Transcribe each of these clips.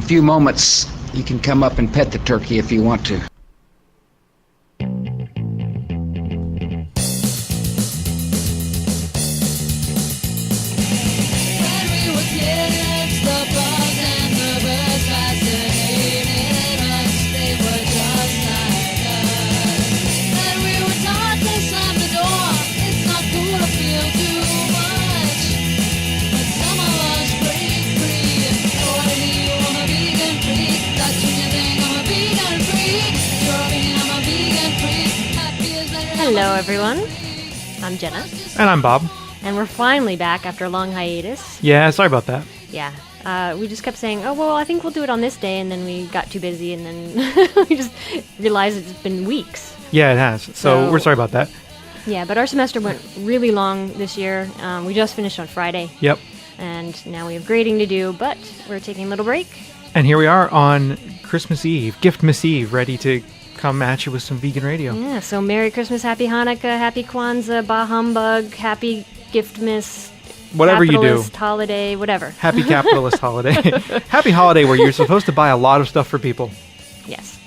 few moments, you can come up and pet the turkey if you want to. Hello, everyone. I'm Jenna. And I'm Bob. And we're finally back after a long hiatus. Yeah, sorry about that. Yeah. We just kept saying, oh, well, I think we'll do it on this day, and then we got too busy, and then we just realized it's been weeks. Yeah, it has. So we're sorry about that. Yeah, but our semester went really long this year. We just finished on Friday. Yep. And now we have grading to do, but we're taking a little break. And here we are on Christmas Eve, Giftmas Eve, ready to come at you with some vegan radio. Yeah, so Merry Christmas, Happy Hanukkah, Happy Kwanzaa, Bah Humbug, Happy Giftmas, whatever you do. Capitalist holiday, whatever. Happy capitalist holiday. Happy holiday where you're supposed to buy a lot of stuff for people. Yes.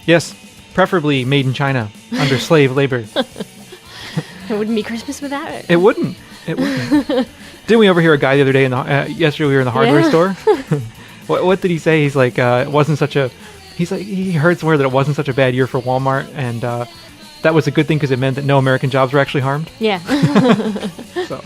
Yes, preferably made in China under slave labor. It wouldn't be Christmas without it. It wouldn't. It wouldn't. Didn't we overhear a guy the other day, yesterday we were in the hardware store? What did he say? He's like, it wasn't such a... He's like, he heard somewhere that it wasn't such a bad year for Walmart, and that was a good thing because it meant that no American jobs were actually harmed. Yeah. So,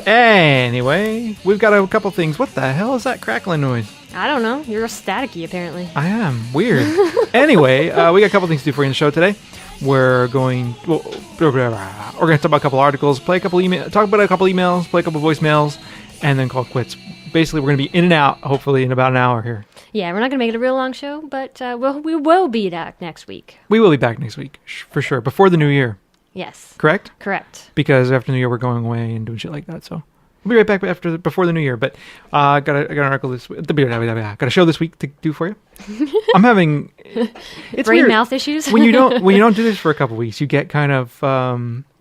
anyway, we've got a couple things. What the hell is that crackling noise? I don't know. You're staticky, apparently. I am. Weird. Anyway, we got a couple things to do for you in the show today. We're going to talk about a couple articles, talk about a couple emails, play a couple voicemails, and then call it quits. Basically, we're going to be in and out, hopefully, in about an hour here. Yeah, we're not going to make it a real long show, but we will be back next week. We will be back next week, for sure, before the new year. Yes. Correct? Correct. Because after New Year, we're going away and doing shit like that, so we'll be right back before the new year. But I got an article got a show this week to do for you. I'm having it's brain weird. mouth issues. when you don't do this for a couple weeks, you get kind of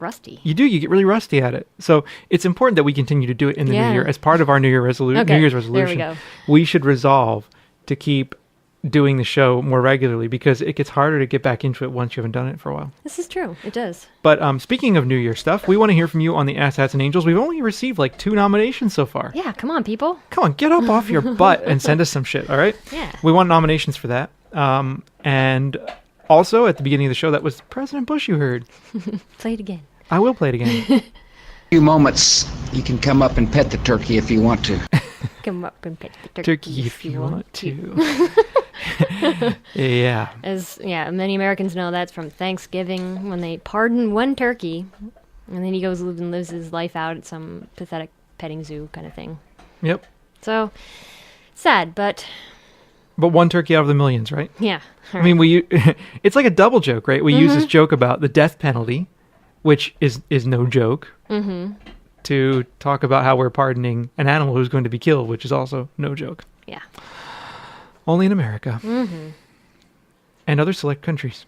rusty. You get really rusty at it. So it's important that we continue to do it in the new year as part of our New Year's resolution. There we go. We should resolve to keep doing the show more regularly because it gets harder to get back into it once you haven't done it for a while. This is true. It does. But speaking of New Year stuff, we want to hear from you on the Ass Hats and Angels. We've only received like 2 nominations so far. Yeah, come on, people. Come on, get up off your butt and send us some shit, all right? Yeah. We want nominations for that. And also, at the beginning of the show, that was President Bush you heard. Play it again. I will play it again. A few moments, you can come up and pet the turkey if you want to. Come up and pet the turkey if you want to. Yeah. As many Americans know, that's from Thanksgiving when they pardon one turkey, and then he goes and lives his life out at some pathetic petting zoo kind of thing. Yep. So sad, but one turkey out of the millions, right? Yeah. I mean, it's like a double joke, right? We use this joke about the death penalty, which is no joke, to talk about how we're pardoning an animal who's going to be killed, which is also no joke. Yeah. Only in America. And other select countries.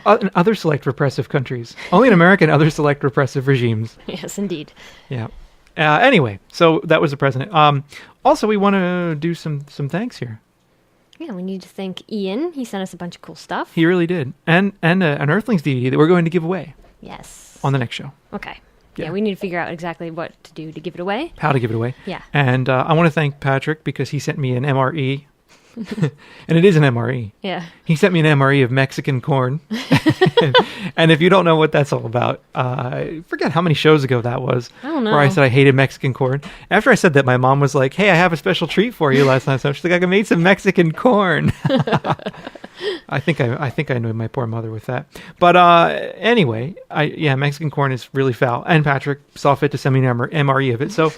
Other select repressive countries. Only in America and other select repressive regimes. Yes, indeed. Yeah. Anyway, so that was the president. Also, we want to do some thanks here. Yeah, we need to thank Ian. He sent us a bunch of cool stuff. He really did. And an Earthlings DVD that we're going to give away. Yes. On the next show. Okay. Yeah, we need to figure out exactly what to do to give it away. How to give it away. Yeah. And I want to thank Patrick because he sent me an MRE. And it is an MRE. Yeah. He sent me an MRE of Mexican corn. And if you don't know what that's all about, I forget how many shows ago that was. I don't know. Where I said I hated Mexican corn. After I said that, my mom was like, hey, I have a special treat for you last night. So she's like, I made some Mexican corn. I think I annoyed my poor mother with that. But anyway, Mexican corn is really foul. And Patrick saw fit to send me an MRE of it. So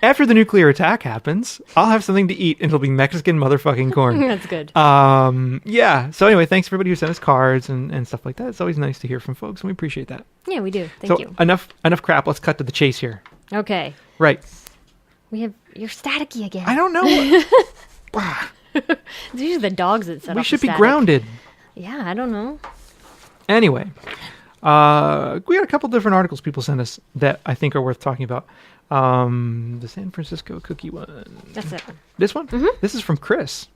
after the nuclear attack happens, I'll have something to eat and it'll be Mexican motherfucking corn. That's good. Yeah. So anyway, thanks everybody who sent us cards and stuff like that. It's always nice to hear from folks and we appreciate that. Yeah, we do. Thank you. Enough crap. Let's cut to the chase here. Okay. Right. You're staticky again. I don't know. It's usually the dogs that set off the static. We should be grounded. Yeah, I don't know. Anyway, we got a couple different articles people sent us that I think are worth talking about. The San Francisco cookie one. That's it. This one? Mm-hmm. This is from Chris.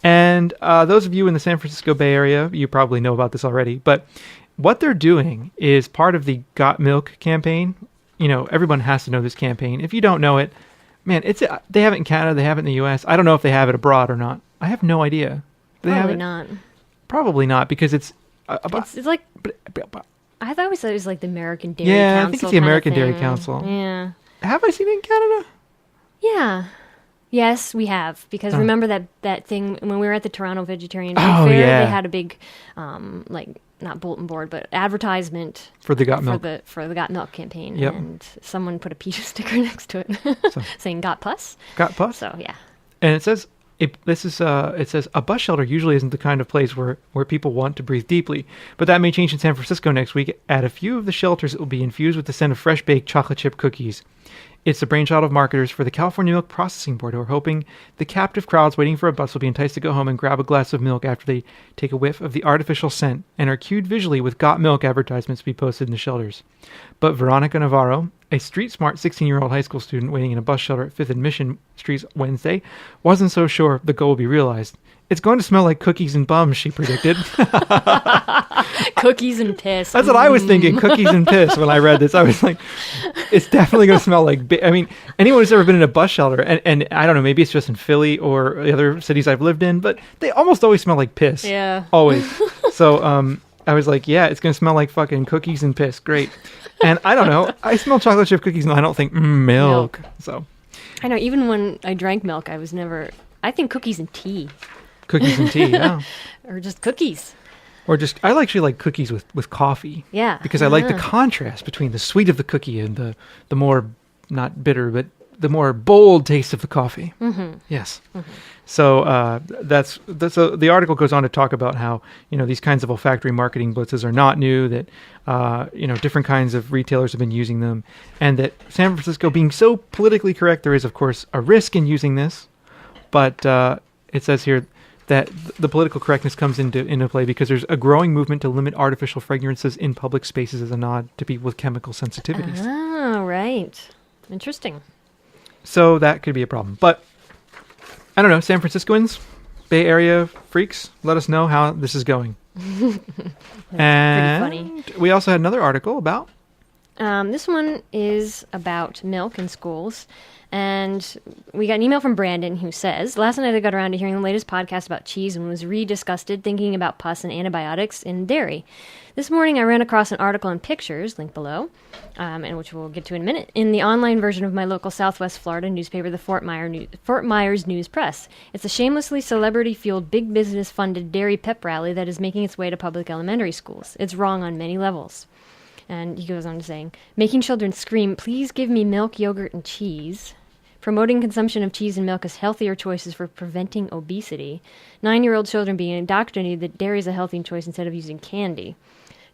And those of you in the San Francisco Bay Area, you probably know about this already. But what they're doing is part of the Got Milk campaign. You know, everyone has to know this campaign. If you don't know it, man, they have it in Canada, they have it in the U.S. I don't know if they have it abroad or not. I have no idea. Probably not. Probably not, because it's like... I thought we said it was like the American Dairy Council. Yeah, I think it's the American Dairy Council. Yeah. Have I seen it in Canada? Yeah. Yes, we have. Because remember that thing when we were at the Toronto Vegetarian Food Fair? Yeah. They had a big, not bulletin board, but advertisement for the Got Milk. For the Got Milk campaign. Yep. And someone put a PETA sticker next to it saying Got Pus. Got Pus? So, yeah. And it says... It says a bus shelter usually isn't the kind of place where people want to breathe deeply, but that may change in San Francisco next week. At a few of the shelters, it will be infused with the scent of fresh baked chocolate chip cookies. It's the brainchild of marketers for the California Milk Processing Board, who are hoping the captive crowds waiting for a bus will be enticed to go home and grab a glass of milk after they take a whiff of the artificial scent and are cued visually with Got Milk advertisements to be posted in the shelters. But Veronica Navarro, a street-smart 16-year-old high school student waiting in a bus shelter at 5th and Mission Street Wednesday, wasn't so sure the goal will be realized. It's going to smell like cookies and bums, she predicted. Cookies and piss. That's what I was thinking, cookies and piss, when I read this. I was like, it's definitely going to smell like... I mean, anyone who's ever been in a bus shelter, and I don't know, maybe it's just in Philly or the other cities I've lived in, but they almost always smell like piss. Yeah. Always. So I was like, yeah, it's going to smell like fucking cookies and piss. Great. And I don't know. I smell chocolate chip cookies and I don't think milk. So I know, even when I drank milk, I think cookies and tea. Cookies and tea, yeah. Or just cookies. Or just, I actually like cookies with coffee. Yeah. Because I like the contrast between the sweet of the cookie and the more, not bitter, but the more bold taste of the coffee. Mm-hmm. Yes. Mm-hmm. So that's the article goes on to talk about how, these kinds of olfactory marketing blitzes are not new, that, different kinds of retailers have been using them, and that San Francisco being so politically correct, there is, of course, a risk in using this. But it says here that the political correctness comes into play because there's a growing movement to limit artificial fragrances in public spaces as a nod to people with chemical sensitivities. Oh, right. Interesting. So that could be a problem. But I don't know, San Franciscoans, Bay Area freaks, let us know how this is going. And pretty funny. We also had another article about... this one is about milk in schools. And we got an email from Brandon who says, last night I got around to hearing the latest podcast about cheese and was redisgusted thinking about pus and antibiotics in dairy. This morning I ran across an article and pictures, linked below, and which we'll get to in a minute, in the online version of my local Southwest Florida newspaper, the Fort Myers News Press. It's a shamelessly celebrity-fueled, big business-funded dairy pep rally that is making its way to public elementary schools. It's wrong on many levels. And he goes on to saying, making children scream, please give me milk, yogurt, and cheese. Promoting consumption of cheese and milk as healthier choices for preventing obesity. 9-year-old children being indoctrinated that dairy is a healthy choice instead of using candy.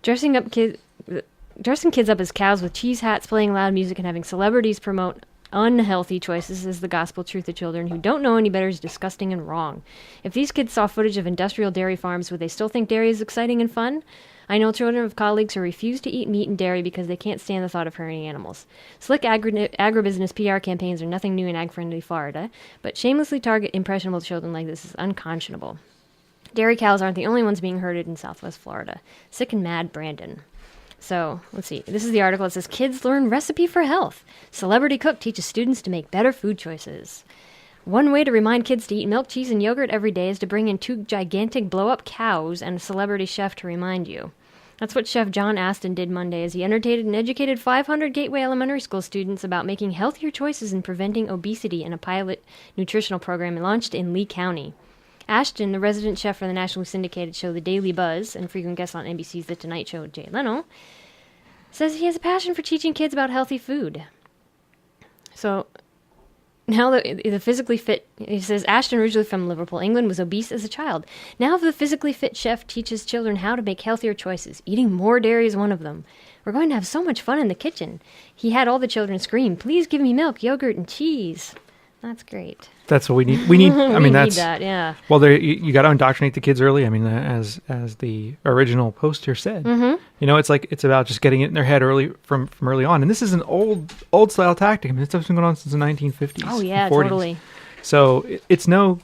Dressing kids up as cows with cheese hats, playing loud music, and having celebrities promote unhealthy choices is the gospel truth to children who don't know any better is disgusting and wrong. If these kids saw footage of industrial dairy farms, would they still think dairy is exciting and fun? I know children of colleagues who refuse to eat meat and dairy because they can't stand the thought of hurting animals. Slick agribusiness PR campaigns are nothing new in ag-friendly Florida, but shamelessly target impressionable children like this is unconscionable. Dairy cows aren't the only ones being herded in Southwest Florida. Sick and mad, Brandon. So, let's see. This is the article that says, Kids Learn Recipe for Health. Celebrity cook teaches students to make better food choices. One way to remind kids to eat milk, cheese, and yogurt every day is to bring in 2 gigantic blow-up cows and a celebrity chef to remind you. That's what Chef John Aston did Monday as he entertained and educated 500 Gateway Elementary School students about making healthier choices and preventing obesity in a pilot nutritional program launched in Lee County. Ashton, the resident chef for the nationally syndicated show The Daily Buzz and frequent guest on NBC's The Tonight Show with Jay Leno, says he has a passion for teaching kids about healthy food. So... Now the physically fit, he says, Ashton, originally from Liverpool, England, was obese as a child. Now the physically fit chef teaches children how to make healthier choices. Eating more dairy is one of them. We're going to have so much fun in the kitchen. He had all the children scream, please give me milk, yogurt, and cheese. That's great. That's what we need. We need. I mean, need that's that. Yeah. Well, you got to indoctrinate the kids early. I mean, as the original poster said, it's about just getting it in their head early from early on. And this is an old style tactic. I mean, this stuff's been going on since the 1950s. Oh yeah, 40s. totally. So it's no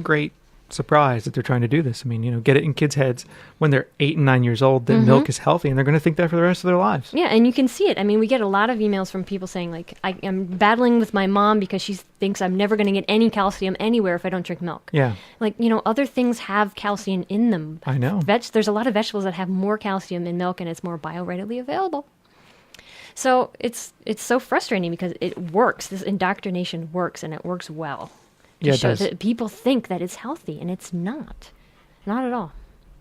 great surprise that they're trying to do this. I mean, get it in kids' heads when they're 8 and 9 years old that milk is healthy, and they're going to think that for the rest of their lives. Yeah, and you can see it. I mean, we get a lot of emails from people saying, like, I am battling with my mom because she thinks I'm never going to get any calcium anywhere if I don't drink milk. Yeah. Like, other things have calcium in them. I know. There's a lot of vegetables that have more calcium in milk, and it's more bioreadily available. So it's so frustrating because it works. This indoctrination works, and it works well. Yeah, it shows does. that people think that it's healthy, and it's not. Not at all.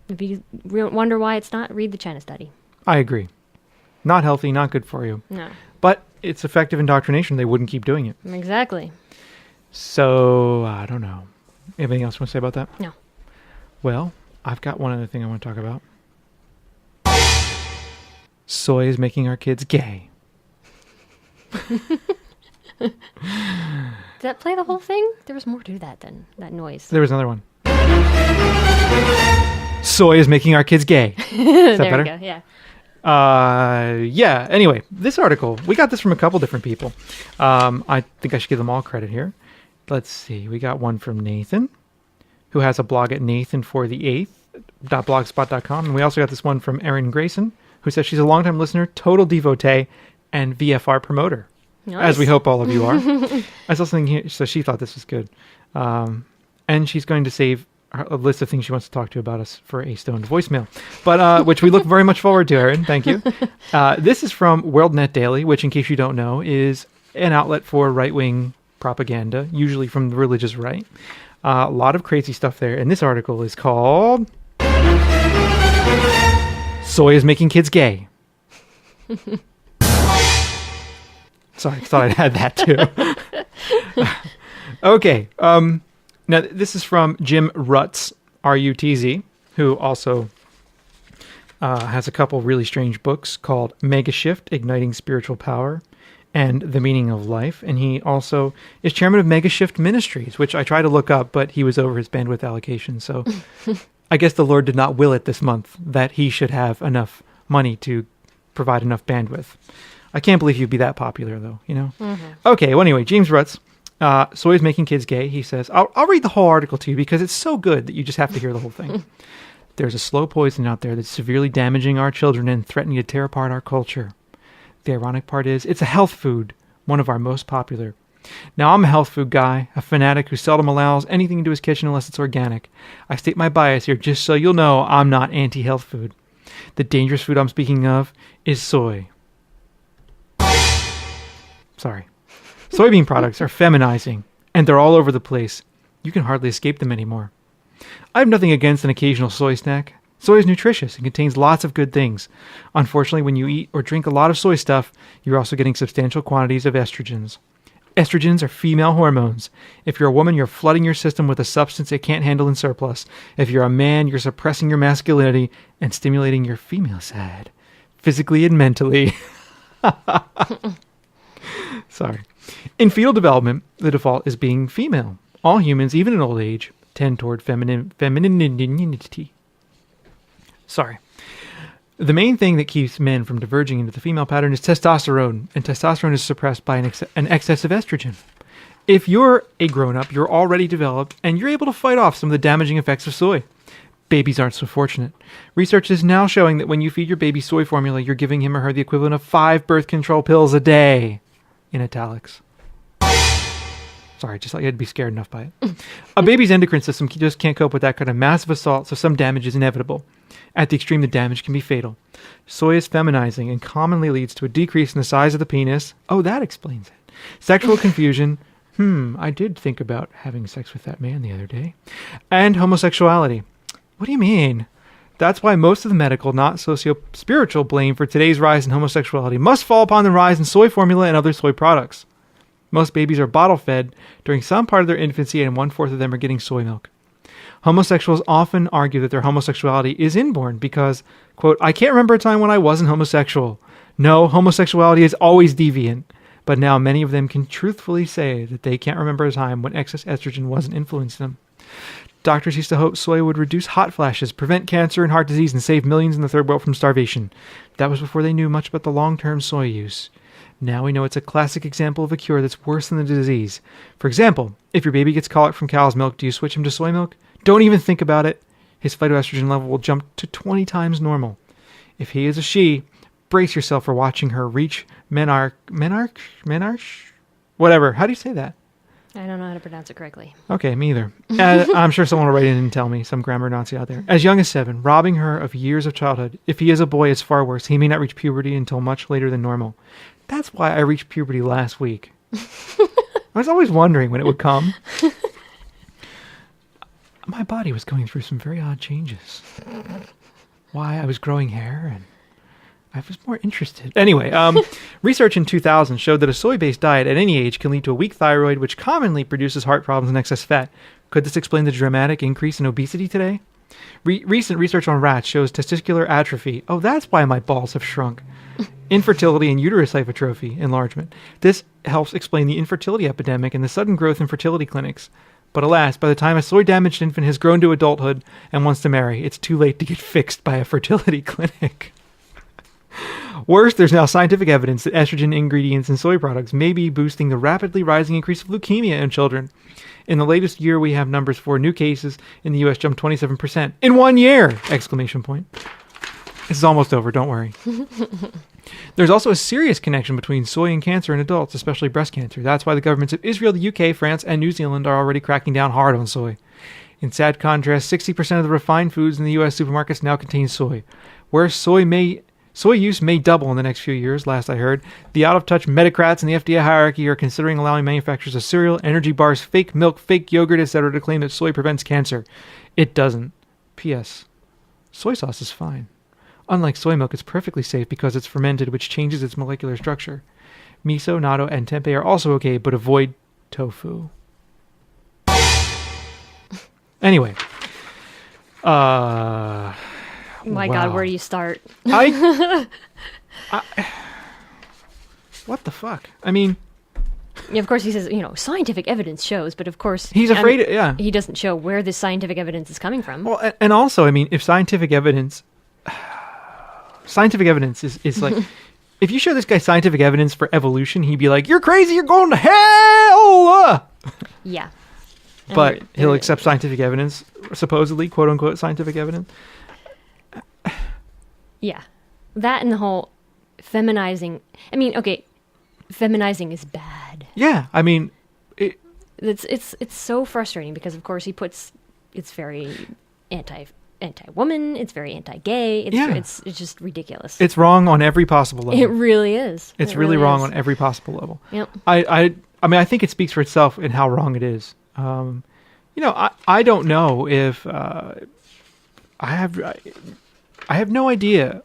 If you wonder why it's not, read the China study. I agree. Not healthy, not good for you. No. But it's effective indoctrination. They wouldn't keep doing it. Exactly. So, I don't know. Anything else you want to say about that? No. Well, I've got one other thing I want to talk about. Soy is making our kids gay. Did that play the whole thing? There was more to that than that noise. There was another one. Soy is making our kids gay. Is that there better? we go, yeah. Yeah. Anyway, this article, we got this from a couple different people. I think I should give them all credit here. Let's see. We got one from Nathan, who has a blog at nathanforthe8th.blogspot.com. And we also got this one from Erin Grayson, who says she's a longtime listener, total devotee, and VFR promoter. Nice. As we hope all of you are. I saw something here, so she thought this was good. And she's going to save a list of things she wants to talk to about us for a stoned voicemail, but which we look very much forward to, Erin. Thank you. This is from WorldNet Daily, which, in case you don't know, is an outlet for right-wing propaganda, usually from the religious right. A lot of crazy stuff there. And this article is called Soy is Making Kids Gay. Sorry, thought I'd had that too. Okay. Now, this is from Jim Rutz, R-U-T-Z, who also has a couple really strange books called Mega Shift, Igniting Spiritual Power, and The Meaning of Life. And he also is chairman of Mega Shift Ministries, which I tried to look up, but he was over his bandwidth allocation. So I guess the Lord did not will it this month that he should have enough money to provide enough bandwidth. I can't believe you'd be that popular, though, Mm-hmm. Okay, well, anyway, James Rutz, Soy is Making Kids Gay. He says, I'll read the whole article to you because it's so good that you just have to hear the whole thing. There's a slow poison out there that's severely damaging our children and threatening to tear apart our culture. The ironic part is, it's a health food, one of our most popular. Now, I'm a health food guy, a fanatic who seldom allows anything into his kitchen unless it's organic. I state my bias here just so you'll know I'm not anti-health food. The dangerous food I'm speaking of is soy. Sorry. Soybean products are feminizing, and they're all over the place. You can hardly escape them anymore. I have nothing against an occasional soy snack. Soy is nutritious and contains lots of good things. Unfortunately, when you eat or drink a lot of soy stuff, you're also getting substantial quantities of estrogens. Estrogens are female hormones. If you're a woman, you're flooding your system with a substance it can't handle in surplus. If you're a man, you're suppressing your masculinity and stimulating your female side, physically and mentally. Sorry. In fetal development, the default is being female. All humans, even in old age, tend toward femininity. Sorry. The main thing that keeps men from diverging into the female pattern is testosterone, and testosterone is suppressed by an excess of estrogen. If you're a grown-up, you're already developed, and you're able to fight off some of the damaging effects of soy. Babies aren't so fortunate. Research is now showing that when you feed your baby soy formula, you're giving him or her the equivalent of 5 birth control pills a day. In italics. Sorry, just like you had to be scared enough by it. A baby's endocrine system just can't cope with that kind of massive assault, so some damage is inevitable. At the extreme, the damage can be fatal. Soy is feminizing and commonly leads to a decrease in the size of the penis. Oh, that explains it. Sexual confusion. I did think about having sex with that man the other day. And homosexuality. What do you mean? That's why most of the medical, not socio-spiritual blame for today's rise in homosexuality must fall upon the rise in soy formula and other soy products. Most babies are bottle-fed during some part of their infancy, and 1/4 of them are getting soy milk. Homosexuals often argue that their homosexuality is inborn because, quote, I can't remember a time when I wasn't homosexual. No, homosexuality is always deviant. but now many of them can truthfully say that they can't remember a time when excess estrogen wasn't influencing them. Doctors used to hope soy would reduce hot flashes, prevent cancer and heart disease, and save millions in the third world from starvation. That was before they knew much about the long-term soy use. Now we know it's a classic example of a cure that's worse than the disease. For example, if your baby gets colic from cow's milk, do you switch him to soy milk? Don't even think about it. His phytoestrogen level will jump to 20 times normal. If he is a she, brace yourself for watching her reach menarche? Whatever. How do you say that? I don't know how to pronounce it correctly. Okay, me either. I'm sure someone will write in and tell me, some grammar Nazi out there. As young as 7, robbing her of years of childhood. If he is a boy, it's far worse. He may not reach puberty until much later than normal. That's why I reached puberty last week. I was always wondering when it would come. My body was going through some very odd changes. Why I was growing hair and I was more interested. Anyway, research in 2000 showed that a soy-based diet at any age can lead to a weak thyroid, which commonly produces heart problems and excess fat. Could this explain the dramatic increase in obesity today? Recent research on rats shows testicular atrophy. Oh, that's why my balls have shrunk. Infertility and uterus hypertrophy, enlargement. This helps explain the infertility epidemic and the sudden growth in fertility clinics. But alas, by the time a soy-damaged infant has grown to adulthood and wants to marry, it's too late to get fixed by a fertility clinic. Worse, there's now scientific evidence that estrogen ingredients in soy products may be boosting the rapidly rising increase of leukemia in children. In the latest year, we have numbers for new cases in the U.S. jumped 27%. In 1 year! Exclamation point. This is almost over, don't worry. There's also a serious connection between soy and cancer in adults, especially breast cancer. That's why the governments of Israel, the UK, France, and New Zealand are already cracking down hard on soy. In sad contrast, 60% of the refined foods in the U.S. supermarkets now contain soy. Where soy use may double in the next few years, last I heard. The out-of-touch Medicrats and the FDA hierarchy are considering allowing manufacturers of cereal, energy bars, fake milk, fake yogurt, etc. to claim that soy prevents cancer. It doesn't. P.S. Soy sauce is fine. Unlike soy milk, it's perfectly safe because it's fermented, which changes its molecular structure. Miso, natto, and tempeh are also okay, but avoid tofu. Anyway. My God, where do you start? What the fuck? I mean... Yeah, of course, he says, scientific evidence shows, but of course... He's afraid, he doesn't show where this scientific evidence is coming from. Well, and also, I mean, if scientific evidence is like... If you show this guy scientific evidence for evolution, he'd be like, you're crazy, you're going to hell! Yeah. But he'll accept scientific evidence, supposedly, quote-unquote, scientific evidence. Yeah. That and the whole feminizing... I mean, okay, feminizing is bad. Yeah, I mean... It's so frustrating because, of course, he puts... It's very anti-woman, it's very anti-gay, it's just ridiculous. It's wrong on every possible level. It really is. It's really wrong on every possible level. Yep. I mean, I think it speaks for itself in how wrong it is. I don't know if... I have no idea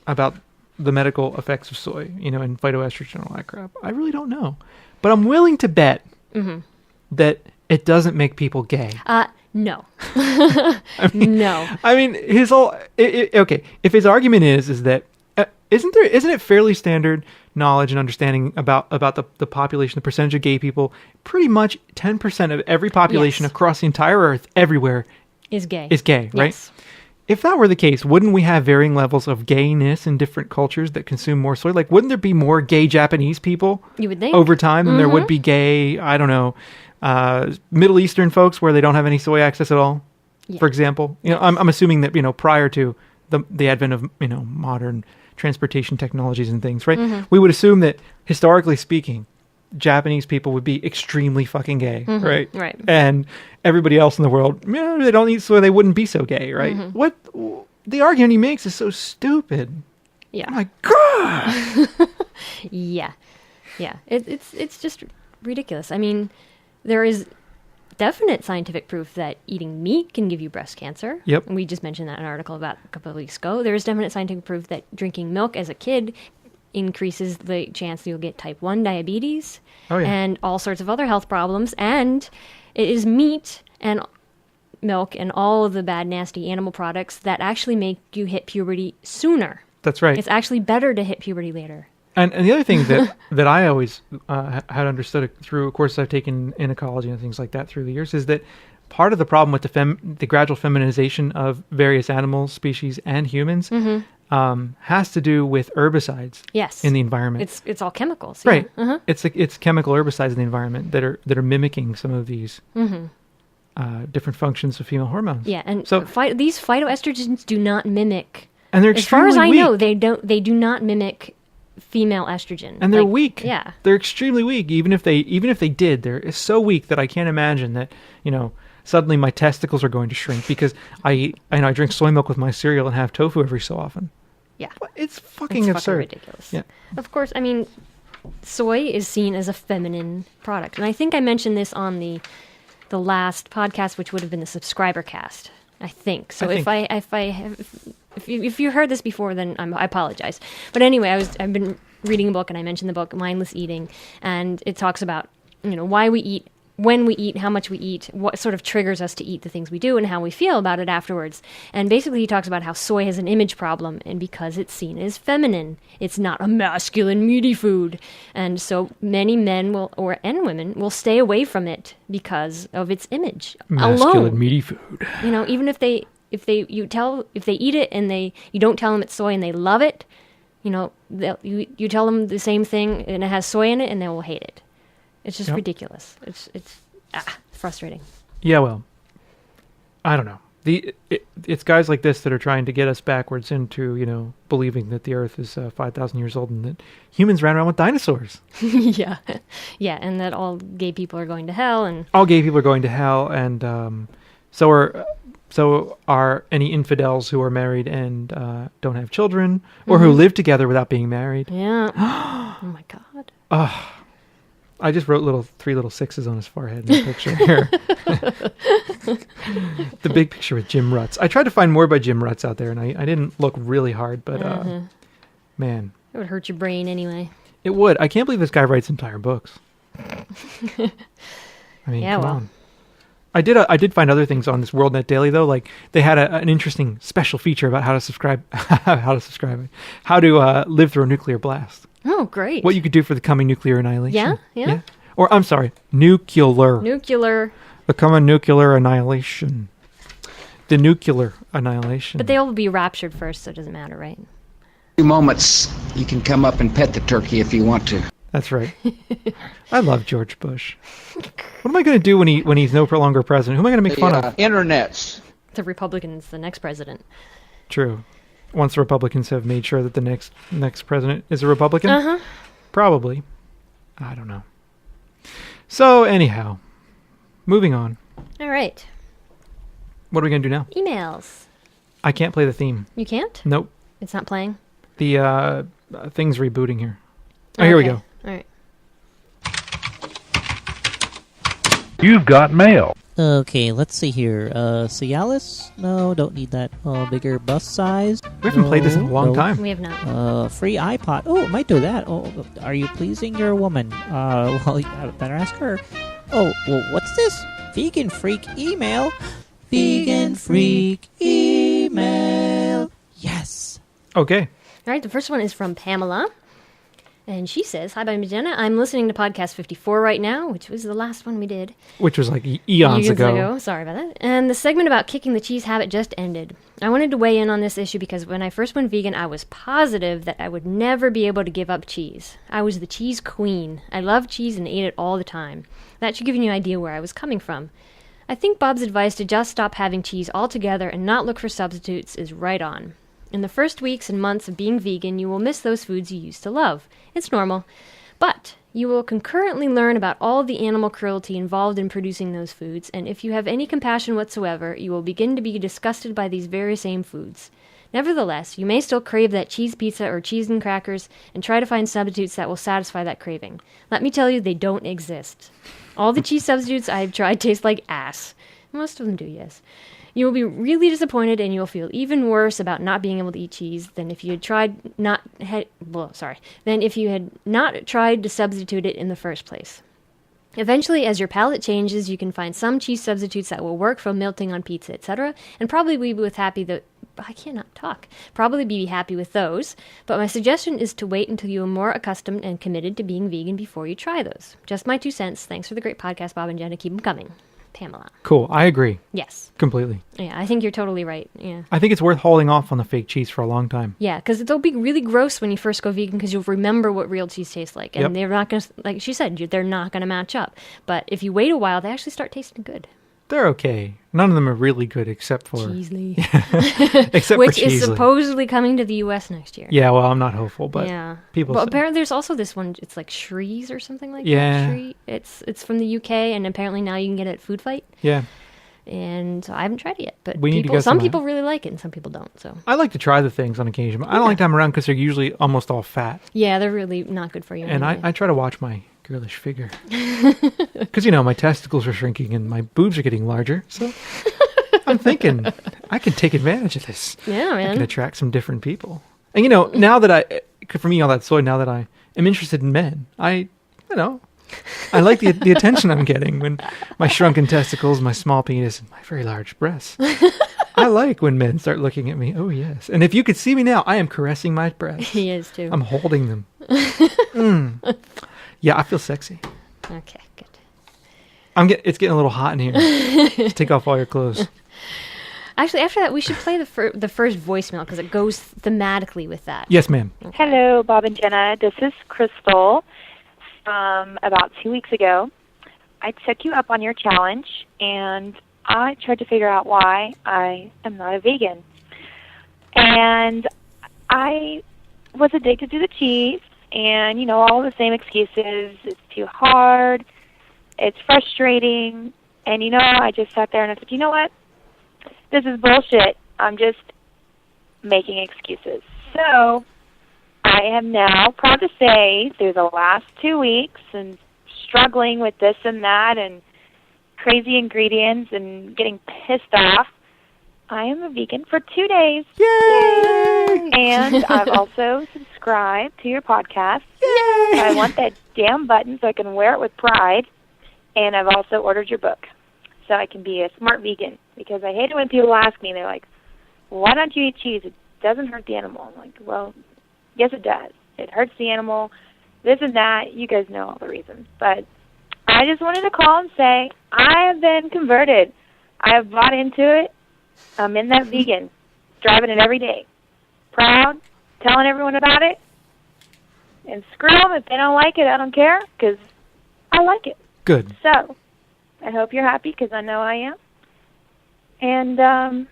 about the medical effects of soy, and phytoestrogen and all that crap. I really don't know. But I'm willing to bet that it doesn't make people gay. No. I mean, no. I mean, his whole... okay, if his argument is that... isn't it fairly standard knowledge and understanding about the population, the percentage of gay people? Pretty much 10% of every population across the entire earth, everywhere... Is gay, right? Yes. If that were the case, wouldn't we have varying levels of gayness in different cultures that consume more soy? Like, wouldn't there be more gay Japanese people you would think over time than there would be gay, I don't know, Middle Eastern folks where they don't have any soy access at all, for example? I'm assuming that, prior to the advent of, modern transportation technologies and things, right? We would assume that, historically speaking, Japanese people would be extremely fucking gay, right? Right. And everybody else in the world, they don't eat soy, they wouldn't be so gay, right? What the argument he makes is so stupid. Yeah. Oh my God. Yeah. It's just ridiculous. I mean, there is definite scientific proof that eating meat can give you breast cancer. Yep. And we just mentioned that in an article about a couple of weeks ago. There is definite scientific proof that drinking milk as a kid increases the chance you'll get type 1 diabetes and all sorts of other health problems. And it is meat and milk and all of the bad, nasty animal products that actually make you hit puberty sooner. That's right. It's actually better to hit puberty later. And the other thing that I always had understood through courses I've taken in ecology and things like that through the years is that part of the problem with the gradual feminization of various animals, species, and humans has to do with herbicides. Yes. In the environment. It's all chemicals. Right. Yeah. It's chemical herbicides in the environment that are mimicking some of these different functions of female hormones. Yeah, and so these phytoestrogens do not mimic. And they're as far extremely as I weak. know, they do not mimic female estrogen. And they're weak. Yeah. They're extremely weak. Even if they did, they're so weak that I can't imagine that, suddenly my testicles are going to shrink because I drink soy milk with my cereal and have tofu every so often. Yeah. It's fucking absurd. Fucking ridiculous. Yeah. Of course, I mean, soy is seen as a feminine product. And I think I mentioned this on the last podcast, which would have been the subscriber cast, I think. So if you heard this before, then I apologize. But anyway, I've been reading a book, and I mentioned the book Mindless Eating, and it talks about why we eat, when we eat, how much we eat, what sort of triggers us to eat the things we do, and how we feel about it afterwards. And basically, he talks about how soy has an image problem, and because it's seen as feminine, it's not a masculine, meaty food, and so many men and women will stay away from it because of its image Masculine, alone. meaty food. Even if they eat it and you don't tell them it's soy and they love it, you tell them the same thing and it has soy in it and they will hate it. It's just ridiculous. It's frustrating. Yeah, well, I don't know. It's guys like this that are trying to get us backwards into, believing that the Earth is 5,000 years old and that humans ran around with dinosaurs. Yeah, and that all gay people are going to hell, and all gay people are going to hell, and so are any infidels who are married and don't have children, or who live together without being married. Yeah. Oh my God. I just wrote 3 little sixes on his forehead in the picture here. The big picture with Jim Rutz. I tried to find more by Jim Rutz out there, and I didn't look really hard, but man. It would hurt your brain anyway. It would. I can't believe this guy writes entire books. I mean, come on. I did find other things on this WorldNet Daily, though. Like, they had an interesting special feature about how to live through a nuclear blast. Oh, great. What you could do for the coming nuclear annihilation. Yeah. Or, I'm sorry, nuclear. The coming nuclear annihilation. The nuclear annihilation. But they all will be raptured first, so it doesn't matter, right? Few moments, you can come up and pet the turkey if you want to. That's right. I love George Bush. What am I going to do when he's no longer president? Who am I going to make fun of? Internets. The Republican's the next president. True. Once the Republicans have made sure that the next president is a Republican? Probably. I don't know. So, anyhow, moving on. All right. What are we going to do now? Emails. I can't play the theme. You can't? Nope. It's not playing? The thing's rebooting here. Oh, here we go. All right. You've got mail. Okay, let's see here. Cialis? No, don't need that. Bigger bus size? We haven't played this in a long time. We have not. Free iPod. Oh, might do that. Oh, are you pleasing your woman? Well, I better ask her. Oh, well, what's this? Vegan Freak email? Vegan Freak email. Yes. Okay. All right, the first one is from Pamela. And she says, "Hi, by Jenna. I'm listening to podcast 54 right now," which was the last one we did. Which was like eons ago. Sorry about that. And the segment about kicking the cheese habit just ended. I wanted to weigh in on this issue because when I first went vegan, I was positive that I would never be able to give up cheese. I was the cheese queen. I loved cheese and ate it all the time. That should give you an idea where I was coming from. I think Bob's advice to just stop having cheese altogether and not look for substitutes is right on. In the first weeks and months of being vegan, you will miss those foods you used to love. It's normal. But you will concurrently learn about all the animal cruelty involved in producing those foods, and if you have any compassion whatsoever, you will begin to be disgusted by these very same foods. Nevertheless, you may still crave that cheese pizza or cheese and crackers and try to find substitutes that will satisfy that craving. Let me tell you, they don't exist. All the cheese substitutes I have tried taste like ass. Most of them do, yes. You will be really disappointed, and you will feel even worse about not being able to eat cheese than if you had not tried to substitute it in the first place. Eventually, as your palate changes, you can find some cheese substitutes that will work for melting on pizza, etc., and probably be I cannot talk. Probably be happy with those. But my suggestion is to wait until you are more accustomed and committed to being vegan before you try those. Just my 2 cents. Thanks for the great podcast, Bob and Jenna. Keep them coming. Pamela. Cool. I agree. Yes. Completely. Yeah, I think you're totally right. Yeah. I think it's worth holding off on the fake cheese for a long time. Yeah, because it'll be really gross when you first go vegan because you'll remember what real cheese tastes like. And Yep. they're not going to, like she said, they're not going to match up. But if you wait a while, they actually start tasting good. They're okay. None of them are really good except for... Cheesely. except Which for is Cheesely. supposedly coming to the U.S. next year. Yeah, well, I'm not hopeful, but yeah. people Well, say. apparently there's also this one, it's like Shrees or something like Yeah. that. Shree. It's from the UK, and apparently now you can get it at Food Fight. Yeah. And I haven't tried it yet. But We need to people, get some some, people really like it, and some people don't. So I like to try the things on occasion, but I don't like to have them around because they're usually almost all fat. yeah, they're really not good for you. And anyway. I try to watch my girlish figure. Because, my testicles are shrinking and my boobs are getting larger. So I'm thinking I can take advantage of this. Yeah, I man. can attract some different people. And, now that for me, all that soy, now that I am interested in men, I like the attention I'm getting when my shrunken testicles, my small penis, and my very large breasts. I like when men start looking at me. Oh, yes. And if you could see me now, I am caressing my breasts. He is too. I'm holding them. Yeah, I feel sexy. Okay, good. It's getting a little hot in here. Just take off all your clothes. Actually, after that, we should play the first voicemail because it goes thematically with that. Yes, ma'am. Hello, Bob and Jenna. This is Crystal. About 2 weeks ago, I took you up on your challenge, and I tried to figure out why I am not a vegan. And I was addicted to the cheese, and, all the same excuses. It's too hard. It's frustrating. And, I just sat there and I said, you know what? This is bullshit. I'm just making excuses. So I am now proud to say through the last 2 weeks and struggling with this and that and crazy ingredients and getting pissed off, I am a vegan for 2 days. Yay! And I've also subscribed to your podcast. Yay! I want that damn button so I can wear it with pride. And I've also ordered your book so I can be a smart vegan. Because I hate it when people ask me, they're like, why don't you eat cheese? It doesn't hurt the animal. I'm like, well, yes, it does. It hurts the animal, this and that. You guys know all the reasons. But I just wanted to call and say I have been converted. I have bought into it. I'm in that vegan, driving it every day. Proud, telling everyone about it. And screw them if they don't like it. I don't care because I like it. Good. So I hope you're happy because I know I am. And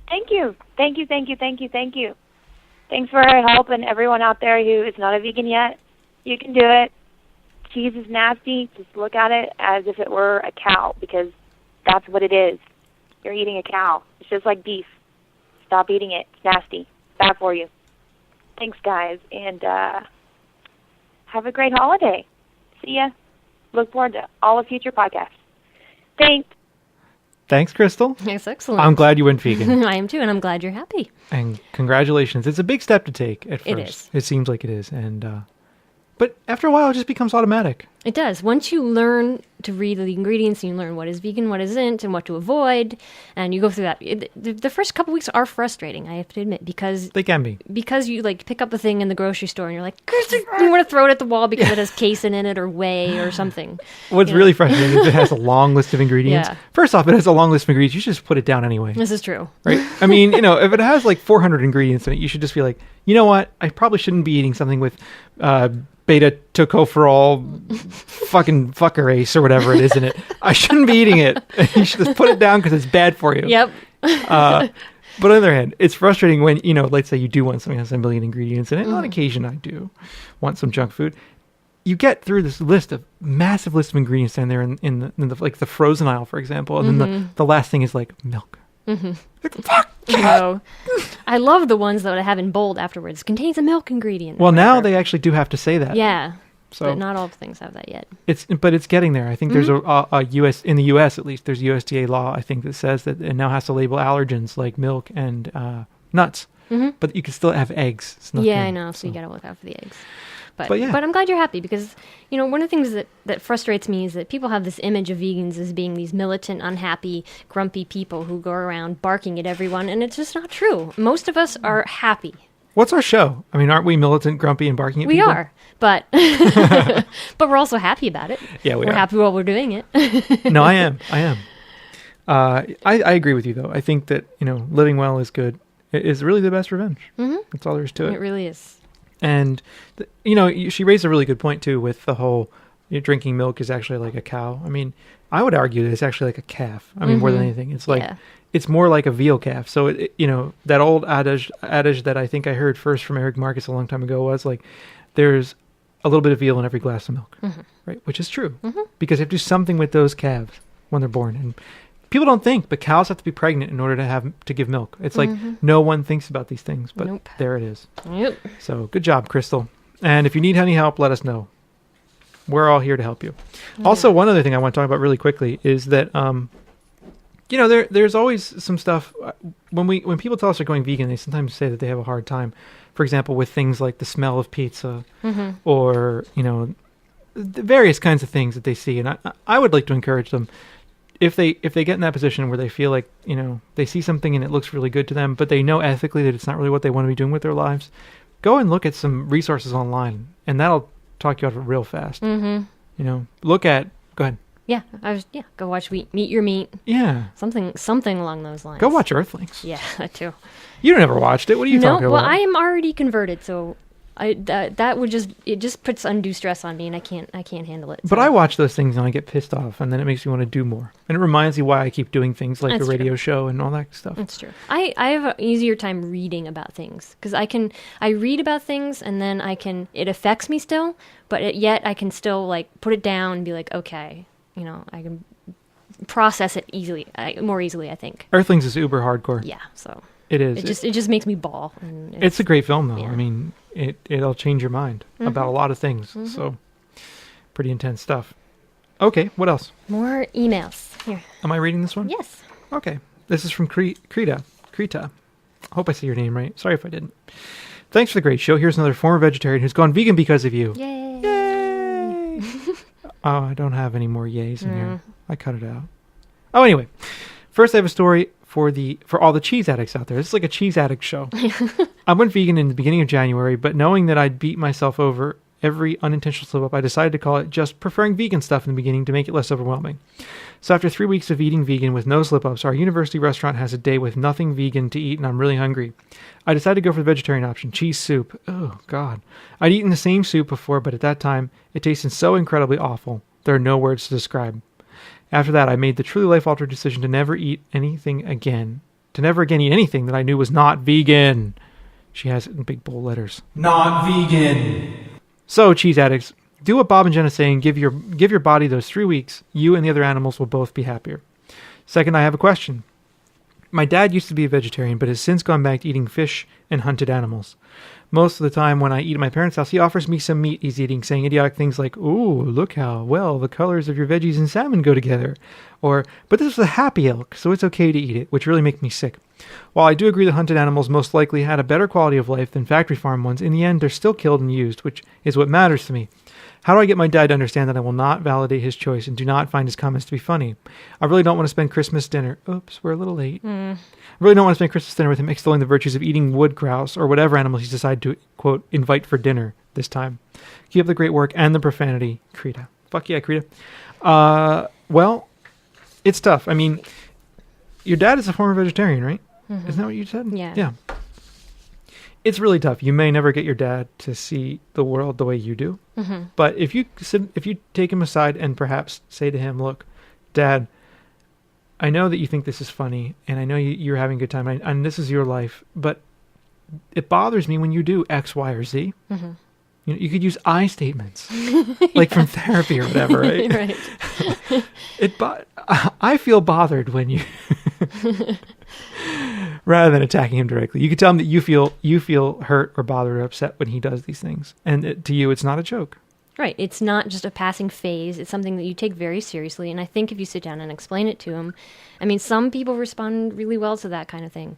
thank you. Thank you, thank you, thank you, thank you. Thanks for your help, and everyone out there who is not a vegan yet, you can do it. Cheese is nasty. Just look at it as if it were a cow, because that's what it is. You're eating a cow. It's just like beef. Stop eating it. It's nasty. Bad for you. Thanks, guys, and have a great holiday. See ya. Look forward to all the future podcasts. Thanks. Thanks, Crystal. That's excellent. I'm glad you went vegan. I am too, and I'm glad you're happy. And congratulations. It's a big step to take at first. It is. It seems like it is. And but after a while, it just becomes automatic. It does. Once you learn to read the ingredients and you learn what is vegan, what isn't, and what to avoid, and you go through that, the first couple weeks are frustrating, I have to admit, because They can be. you pick up a thing in the grocery store and you're like, you want to throw it at the wall because it has casein in it or whey or something. What's really frustrating is it has a long list of ingredients. Yeah. First off, it has a long list of ingredients. You should just put it down anyway. This is true. Right? I mean, if it has like 400 ingredients in it, you should just be like, you know what? I probably shouldn't be eating something with beta tocopherol fucking fuckerase or whatever it is in it. I shouldn't be eating it. You should just put it down because it's bad for you. Yep. But on the other hand, it's frustrating when, let's say you do want something that has a million ingredients in it. On occasion, I do want some junk food. You get through this massive list of ingredients in there in the frozen aisle, for example. And then the last thing is like milk. Mm-hmm. Like, fuck! No. I love the ones that I have in bold afterwards. Contains a milk ingredient. Well, now they actually do have to say that. Yeah. So But not all things have that yet. It's getting there. I think there's a US in the US at least. There's USDA law I think that says that it now has to label allergens like milk and nuts. But you can still have eggs. It's Yeah, I nothing, know. So you got to look out for the eggs. But yeah. But I'm glad you're happy because, one of the things that frustrates me is that people have this image of vegans as being these militant, unhappy, grumpy people who go around barking at everyone, and it's just not true. Most of us are happy. What's our show? I mean, aren't we militant, grumpy, and barking at We people? are, but but we're also happy about it. Yeah, we're are. happy while we're doing it. No, I am. I agree with you, though. I think that, living well is good. It is really the best revenge. Mm-hmm. That's all there is to it. It really is. And, she raised a really good point, too, with the whole drinking milk is actually like a cow. I mean, I would argue that it's actually like a calf. I mean, more than anything. It's like, it's more like a veal calf. So, that old adage that I think I heard first from Eric Marcus a long time ago was like, there's a little bit of veal in every glass of milk, right? Which is true. Because you have to do something with those calves when they're born. And people don't think, but cows have to be pregnant in order to give milk. It's like no one thinks about these things, but there it is. Yep. So good job, Crystal. And if you need any help, let us know. We're all here to help you. Also, one other thing I want to talk about really quickly is that, there's always some stuff when people tell us they're going vegan, they sometimes say that they have a hard time. For example, with things like the smell of pizza or, the various kinds of things that they see. And I would like to encourage them if they get in that position where they feel like, they see something and it looks really good to them, but they know ethically that it's not really what they want to be doing with their lives, go and look at some resources online, and that'll talk you out of it real fast. Go ahead. Yeah, go watch Meet Your Meat. Yeah. Something along those lines. Go watch Earthlings. Yeah, that too. You never watched it. What are you talking about? Well, I am already converted, so that would just puts undue stress on me, and I can't handle it. So. But I watch those things and I get pissed off, and then it makes me want to do more, and it reminds me why I keep doing things like the radio show and all that stuff. That's true. I have an easier time reading about things because I read about things and then it affects me still, but yet I can still like put it down and be like, okay, I can process it more easily. I think Earthlings is uber hardcore. Yeah, so it is. It just makes me bawl. And it's a great film, though. Yeah. I mean, it'll change your mind about a lot of things. So, pretty intense stuff. Okay, what else? More emails. Here. Am I reading this one? Yes. Okay. This is from Krita. Hope I say your name right. Sorry if I didn't. Thanks for the great show. Here's another former vegetarian who's gone vegan because of you. Yay. Yay! Oh, I don't have any more yays in here. I cut it out. Oh, anyway. First, I have a story for all the cheese addicts out there. This is like a cheese addict show. I went vegan in the beginning of January, but knowing that I'd beat myself over every unintentional slip up, I decided to call it just preferring vegan stuff in the beginning to make it less overwhelming. So after 3 weeks of eating vegan with no slip ups, our university restaurant has a day with nothing vegan to eat, and I'm really hungry. I decided to go for the vegetarian option, cheese soup. Oh, God. I'd eaten the same soup before, but at that time, it tasted so incredibly awful. There are no words to describe. After that, I made the truly life-altering decision to never eat anything again. To never again eat anything that I knew was not vegan. She has it in big bold letters. Not vegan. So, cheese addicts, do what Bob and Jen are saying. Give your body those 3 weeks. You and the other animals will both be happier. Second, I have a question. My dad used to be a vegetarian, but has since gone back to eating fish and hunted animals. Most of the time when I eat at my parents' house, he offers me some meat he's eating, saying idiotic things like, "Ooh, look how well the colors of your veggies and salmon go together." Or, "But this is a happy elk, so it's okay to eat it," which really make me sick. While I do agree that hunted animals most likely had a better quality of life than factory farm ones, in the end they're still killed and used, which is what matters to me. How do I get my dad to understand that I will not validate his choice and do not find his comments to be funny? I really don't want to spend Christmas dinner. Oops, we're a little late. I really don't want to spend Christmas dinner with him extolling the virtues of eating wood grouse or whatever animals he's decided to, quote, invite for dinner this time. Keep up the great work and the profanity, Krita. Fuck yeah, Krita. Well, it's tough. I mean, your dad is a former vegetarian, right? Mm-hmm. Isn't that what you said? Yeah. Yeah. It's really tough. You may never get your dad to see the world the way you do. Mm-hmm. But if you take him aside and perhaps say to him, "Look, Dad, I know that you think this is funny, and I know you're having a good time, and this is your life, but it bothers me when you do X, Y, or Z." Mm-hmm. You could use I statements, like from therapy or whatever, right? Right. I feel bothered when you... Rather than attacking him directly. You could tell him that you feel hurt or bothered or upset when he does these things. And to you, it's not a joke. Right. It's not just a passing phase. It's something that you take very seriously. And I think if you sit down and explain it to him, I mean, some people respond really well to that kind of thing.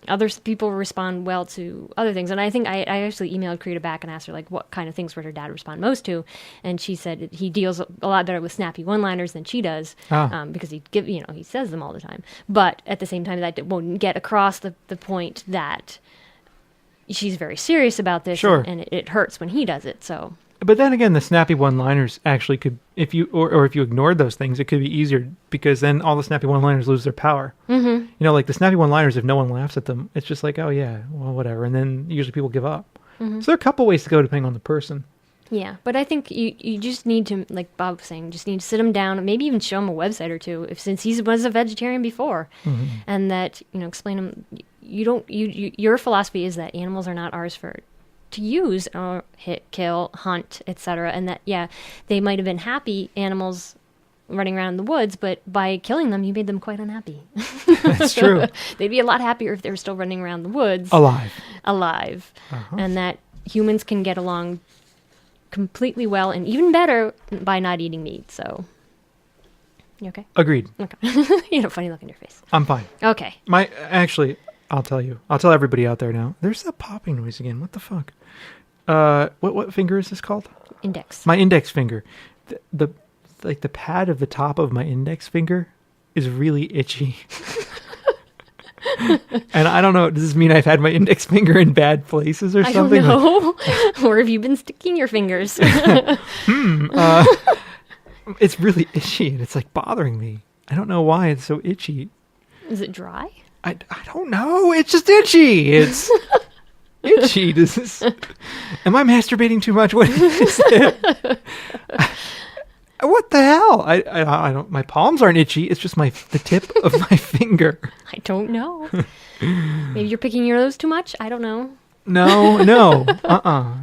Other people respond well to other things. And I think I actually emailed Krita back and asked her, like, what kind of things would her dad respond most to? And she said he deals a lot better with snappy one-liners than she does, because he says them all the time. But at the same time, that won't get across the point that she's very serious about this, Sure. and it hurts when he does it. So, But then again, the snappy one-liners actually could, if you ignored those things, it could be easier, because then all the snappy one-liners lose their power. Mm-hmm. You know, like the snappy one-liners, if no one laughs at them, it's just like, oh yeah, well, whatever. And then usually people give up. Mm-hmm. So there are a couple ways to go depending on the person. yeah. But I think you just need to, like Bob was saying, just need to sit him down and maybe even show him a website or two, since he was a vegetarian before, and that, explain him, your philosophy is that animals are not ours to use or hit, kill, hunt, etc., and that they might have been happy animals running around in the woods, but by killing them you made them quite unhappy. That's true. They'd be a lot happier if they were still running around the woods alive. And that humans can get along completely well and even better by not eating meat. So you okay? Agreed. Okay. You have a funny look in your face. I'm fine. Okay. I'll tell everybody out there now. There's that popping noise again. What the fuck? What finger is this called? Index. My index finger. The pad of the top of my index finger is really itchy. And I don't know, does this mean I've had my index finger in bad places or something? I don't know. Or have you been sticking your fingers? It's really itchy and it's like bothering me. I don't know why it's so itchy. Is it dry? I don't know. It's just itchy. It's itchy. Am I masturbating too much? What is it? What the hell? I don't. My palms aren't itchy. It's just the tip of my finger. I don't know. Maybe you're picking your nose too much. I don't know. No.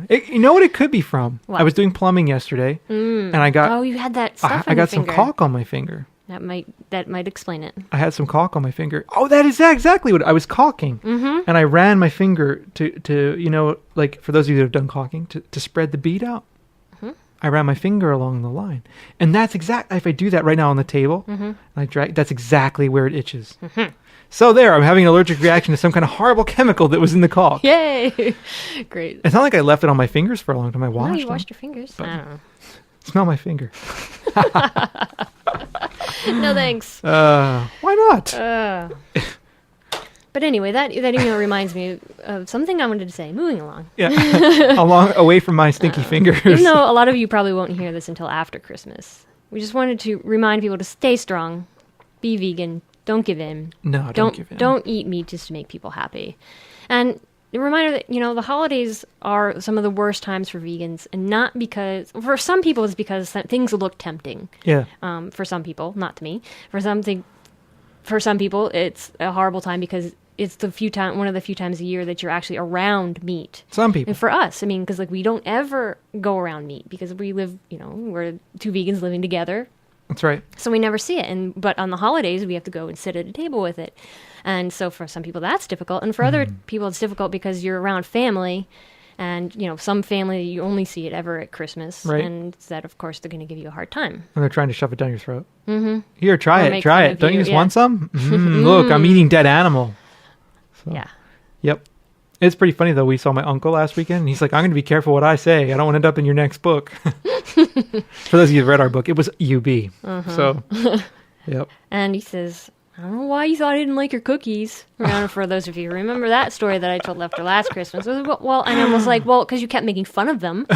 You know what it could be from? What? I was doing plumbing yesterday, and I got. Oh, you had that stuff. I got some caulk on my finger. That might explain it. I had some caulk on my finger. Oh, that is exactly what I was caulking. Mm-hmm. And I ran my finger to like for those of you that have done caulking, to spread the bead out. Mm-hmm. I ran my finger along the line. And that's if I do that right now on the table, and I drag, that's exactly where it itches. Mm-hmm. So there, I'm having an allergic reaction to some kind of horrible chemical that was in the caulk. Yay! Great. It's not like I left it on my fingers for a long time. I washed them. You washed your fingers? I don't know. Smell my finger. No thanks. Why not? But anyway, that email reminds me of something I wanted to say. Moving along. Yeah, away from my stinky fingers. Even though a lot of you probably won't hear this until after Christmas, we just wanted to remind people to stay strong, be vegan, don't give in. No, don't give in. Don't eat meat just to make people happy, and a reminder that, the holidays are some of the worst times for vegans, and not because, for some people, it's because things look tempting. Yeah. For some people, not to me. For some people, it's a horrible time because it's one of the few times a year that you're actually around meat. Some people. And for us, because we don't ever go around meat because we live, we're two vegans living together. That's right. So we never see it. But on the holidays, we have to go and sit at a table with it. And so for some people, that's difficult. And for other people, it's difficult because you're around family. And, some family, you only see it ever at Christmas. Right. And that, of course, they're going to give you a hard time. And they're trying to shove it down your throat. Mm-hmm. Here, try it. Don't you just want some? Look, I'm eating dead animal. So, yeah. Yep. It's pretty funny, though. We saw my uncle last weekend, and he's like, I'm going to be careful what I say. I don't want to end up in your next book. For those of you who've read our book, it was UB. So, yep. And he says, I don't know why you thought I didn't like your cookies. For those of you who remember that story that I told after last Christmas. Well, and I was like, because you kept making fun of them.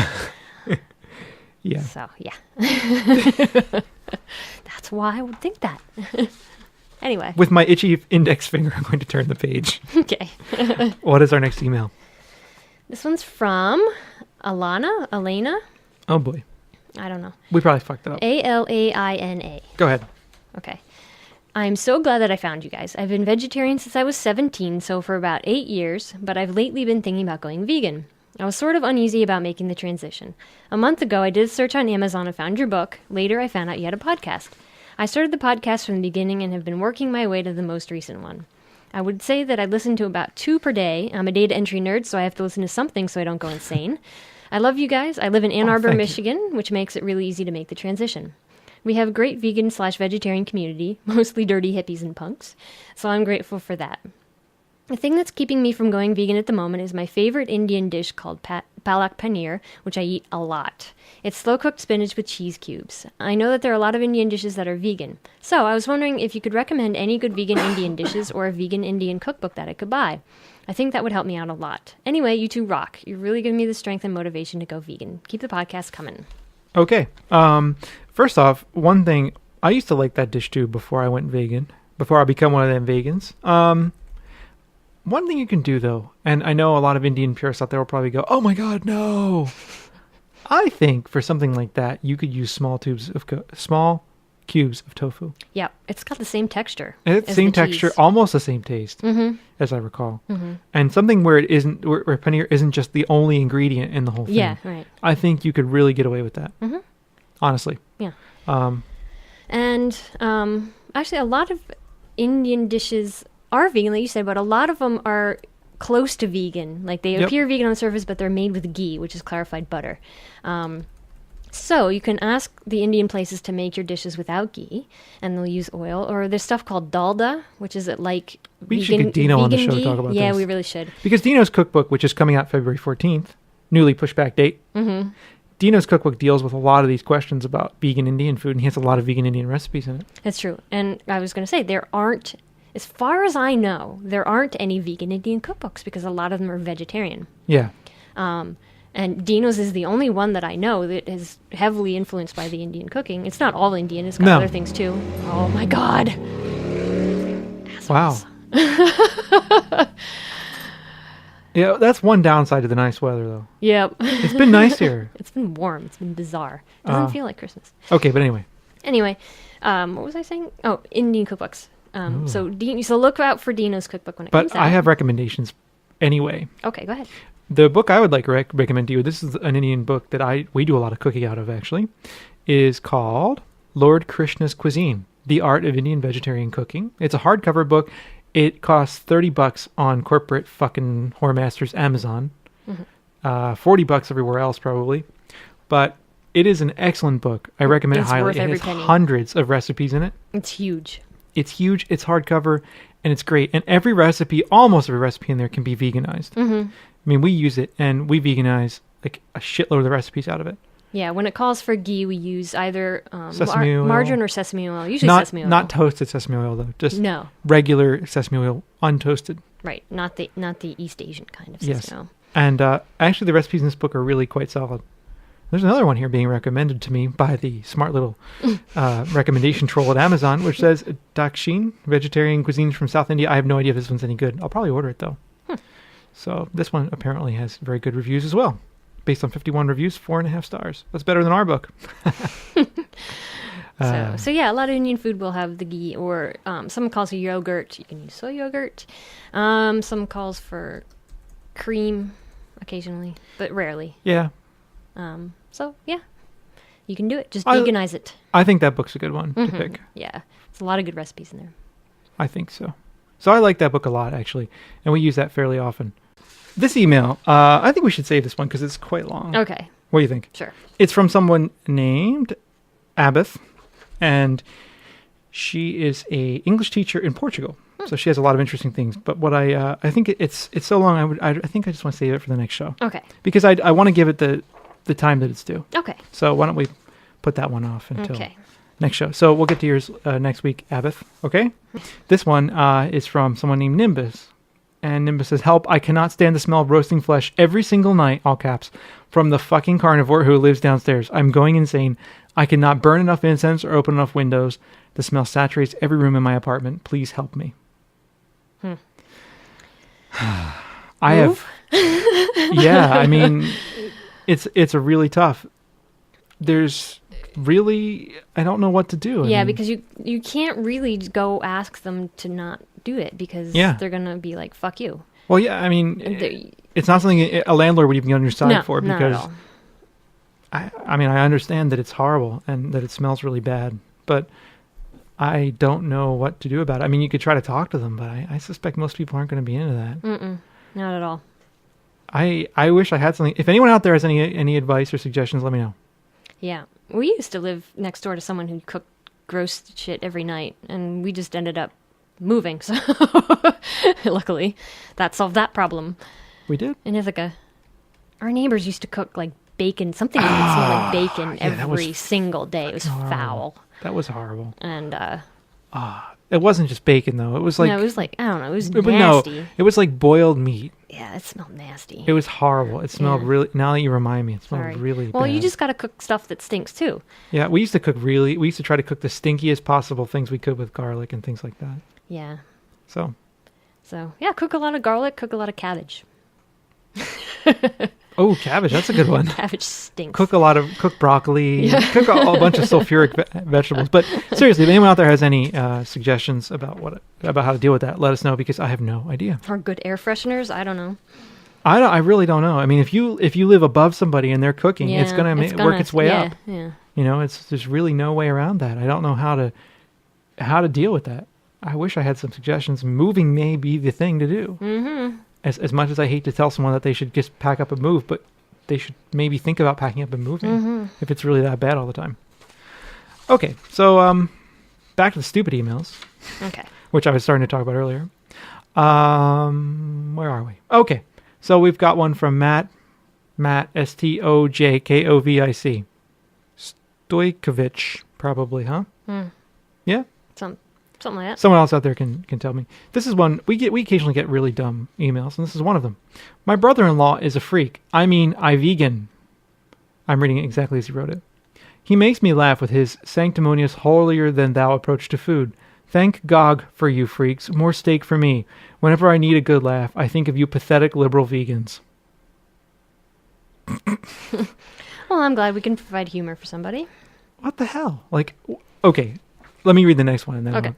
Yeah. So, yeah. That's why I would think that. Anyway. With my itchy index finger, I'm going to turn the page. Okay. What is our next email? This one's from Elena. Oh, boy. I don't know. We probably fucked it up. Alaina. Go ahead. Okay. I'm so glad that I found you guys. I've been vegetarian since I was 17, so for about 8 years, but I've lately been thinking about going vegan. I was sort of uneasy about making the transition. A month ago, I did a search on Amazon and found your book. Later, I found out you had a podcast. I started the podcast from the beginning and have been working my way to the most recent one. I would say that I listen to about 2 per day. I'm a data entry nerd, so I have to listen to something so I don't go insane. I love you guys. I live in Ann Arbor, Michigan, which makes it really easy to make the transition. We have a great vegan/vegetarian community, mostly dirty hippies and punks, so I'm grateful for that. The thing that's keeping me from going vegan at the moment is my favorite Indian dish called palak paneer, which I eat a lot. It's slow-cooked spinach with cheese cubes. I know that there are a lot of Indian dishes that are vegan. So I was wondering if you could recommend any good vegan Indian dishes or a vegan Indian cookbook that I could buy. I think that would help me out a lot. Anyway, you two rock. You're really giving me the strength and motivation to go vegan. Keep the podcast coming. Okay. First off, one thing, I used to like that dish too before I went vegan, before I become one of them vegans. One thing you can do though, and I know a lot of Indian purists out there will probably go, "Oh my God, no!" I think for something like that, you could use small cubes of tofu. Yeah, it's got the same texture. It's as same the texture, cheese. almost the same taste, as I recall. And something where it isn't, where paneer isn't just the only ingredient in the whole thing. Yeah, right. I think you could really get away with that. Honestly. Yeah. And Actually, a lot of Indian dishes are vegan, like you said, but a lot of them are close to vegan. Like they appear vegan on the surface, but they're made with ghee, which is clarified butter. So you can ask the Indian places to make your dishes without ghee, and they'll use oil. Or there's stuff called dalda, which is like we should get Dino on the show ghee. to talk about this. Yeah, we really should. Because Dino's cookbook, which is coming out February 14th, newly pushed back date, Dino's cookbook deals with a lot of these questions about vegan Indian food, and he has a lot of vegan Indian recipes in it. That's true. And I was going to say, there aren't, as far as I know, there aren't any vegan Indian cookbooks because a lot of them are vegetarian. Yeah. And Dino's is the only one that I know that is heavily influenced by the Indian cooking. It's not all Indian. It's got other things too. Oh my God. Assholes. Wow. Yeah, that's one downside to the nice weather, though. Yep. It's been nice here. It's been warm. It's been bizarre. Doesn't feel like Christmas. Okay, but anyway. What was I saying? Oh, Indian cookbooks. So look out for Dino's cookbook when it comes out. But I have recommendations anyway. Okay, go ahead. The book I would like to recommend to you, this is an Indian book that we do a lot of cooking out of, actually, is called Lord Krishna's Cuisine, The Art of Indian Vegetarian Cooking. It's a hardcover book. It costs $30 on corporate fucking whoremasters Amazon. $40 everywhere else, probably. But it is an excellent book. I recommend it highly. It has hundreds of recipes in it. It's huge. It's huge. It's hardcover, and it's great. And every recipe, almost every recipe in there can be veganized. I mean, we use it, and we veganize like a shitload of the recipes out of it. Yeah, when it calls for ghee, we use either sesame oil. Margarine or sesame oil. Usually sesame oil. Not toasted sesame oil, though. Just regular sesame oil, untoasted. Right, not the East Asian kind of sesame oil. And actually, the recipes in this book are really quite solid. There's another one here being recommended to me by the smart little recommendation troll at Amazon, which says Dakshin, vegetarian cuisines from South India. I have no idea if this one's any good. I'll probably order it, though. So this one apparently has very good reviews as well. Based on 51 reviews, 4.5 stars. That's better than our book. So yeah, a lot of Indian food will have the ghee, or some calls for yogurt. You can use soy yogurt. Some calls for cream occasionally, but rarely. Yeah. So yeah, you can do it. Just veganize it. I think that book's a good one to pick. Yeah, it's a lot of good recipes in there. I think so. So I like that book a lot, actually, and we use that fairly often. This email, I think we should save this one because it's quite long. Okay. What do you think? Sure. It's from someone named Abeth, and she is a English teacher in Portugal. So she has a lot of interesting things. But what I think it's so long. I think I just want to save it for the next show. Okay. Because I want to give it the time that it's due. Okay. So why don't we put that one off until next show? So we'll get to yours next week, Abeth. Okay. This one is from someone named Nimbus. And Nimbus says, "Help, I cannot stand the smell of roasting flesh every single night," all caps, "from the fucking carnivore who lives downstairs. I'm going insane. I cannot burn enough incense or open enough windows. The smell saturates every room in my apartment. Please help me." I have... Yeah, I mean, it's a really tough... There's really... I don't know what to do. Yeah, because you can't really go ask them to not do it because they're going to be like, fuck you. Well, yeah, I mean, it's not something a landlord would even get on your side for because... Not at all. I mean, I understand that it's horrible and that it smells really bad, but I don't know what to do about it. I mean, you could try to talk to them, but I suspect most people aren't going to be into that. Not at all. I wish I had something. If anyone out there has any advice or suggestions, let me know. Yeah. We used to live next door to someone who cooked gross shit every night, and we just ended up moving. So luckily, that solved that problem. We did? In Ithaca, our neighbors used to cook like bacon, something that would smell like bacon every single day. It was foul. That was horrible. And it wasn't just bacon though. It was like no, it was like I don't know. It was no, nasty. it was like boiled meat. Yeah, it smelled nasty. It was horrible. It smelled really. Now that you remind me, it smelled Sorry. really Well, bad. you just got to cook stuff that stinks too. Yeah, we used to try to cook the stinkiest possible things we could with garlic and things like that. Yeah. So Yeah, cook a lot of garlic, cook a lot of cabbage. oh, cabbage, that's a good one. Cabbage stinks. Cook broccoli, cook a bunch of sulfuric vegetables. But seriously, if anyone out there has any suggestions about how to deal with that, let us know because I have no idea. Or good air fresheners, I don't know. I really don't know. I mean, if you live above somebody and they're cooking, it's gonna work its way up. Yeah. You know, there's really no way around that. I don't know how to deal with that. I wish I had some suggestions. Moving may be the thing to do. Mm-hmm. As much as I hate to tell someone that they should just pack up and move, but they should maybe think about packing up and moving if it's really that bad all the time. Okay, so back to the stupid emails. Okay. Which I was starting to talk about earlier. Where are we? Okay, so we've got one from Matt Stojkovic. Stojkovic, probably, huh? Yeah? Something like that. Someone else out there can tell me. This is one we occasionally get really dumb emails, and this is one of them. My brother-in-law is a freak. I mean, I vegan. I'm reading it exactly as he wrote it. He makes me laugh with his sanctimonious, holier-than-thou approach to food. Thank God for you freaks. More steak for me. Whenever I need a good laugh, I think of you pathetic liberal vegans. Well, I'm glad we can provide humor for somebody. What the hell? Like, okay. Let me read the next one. And then okay.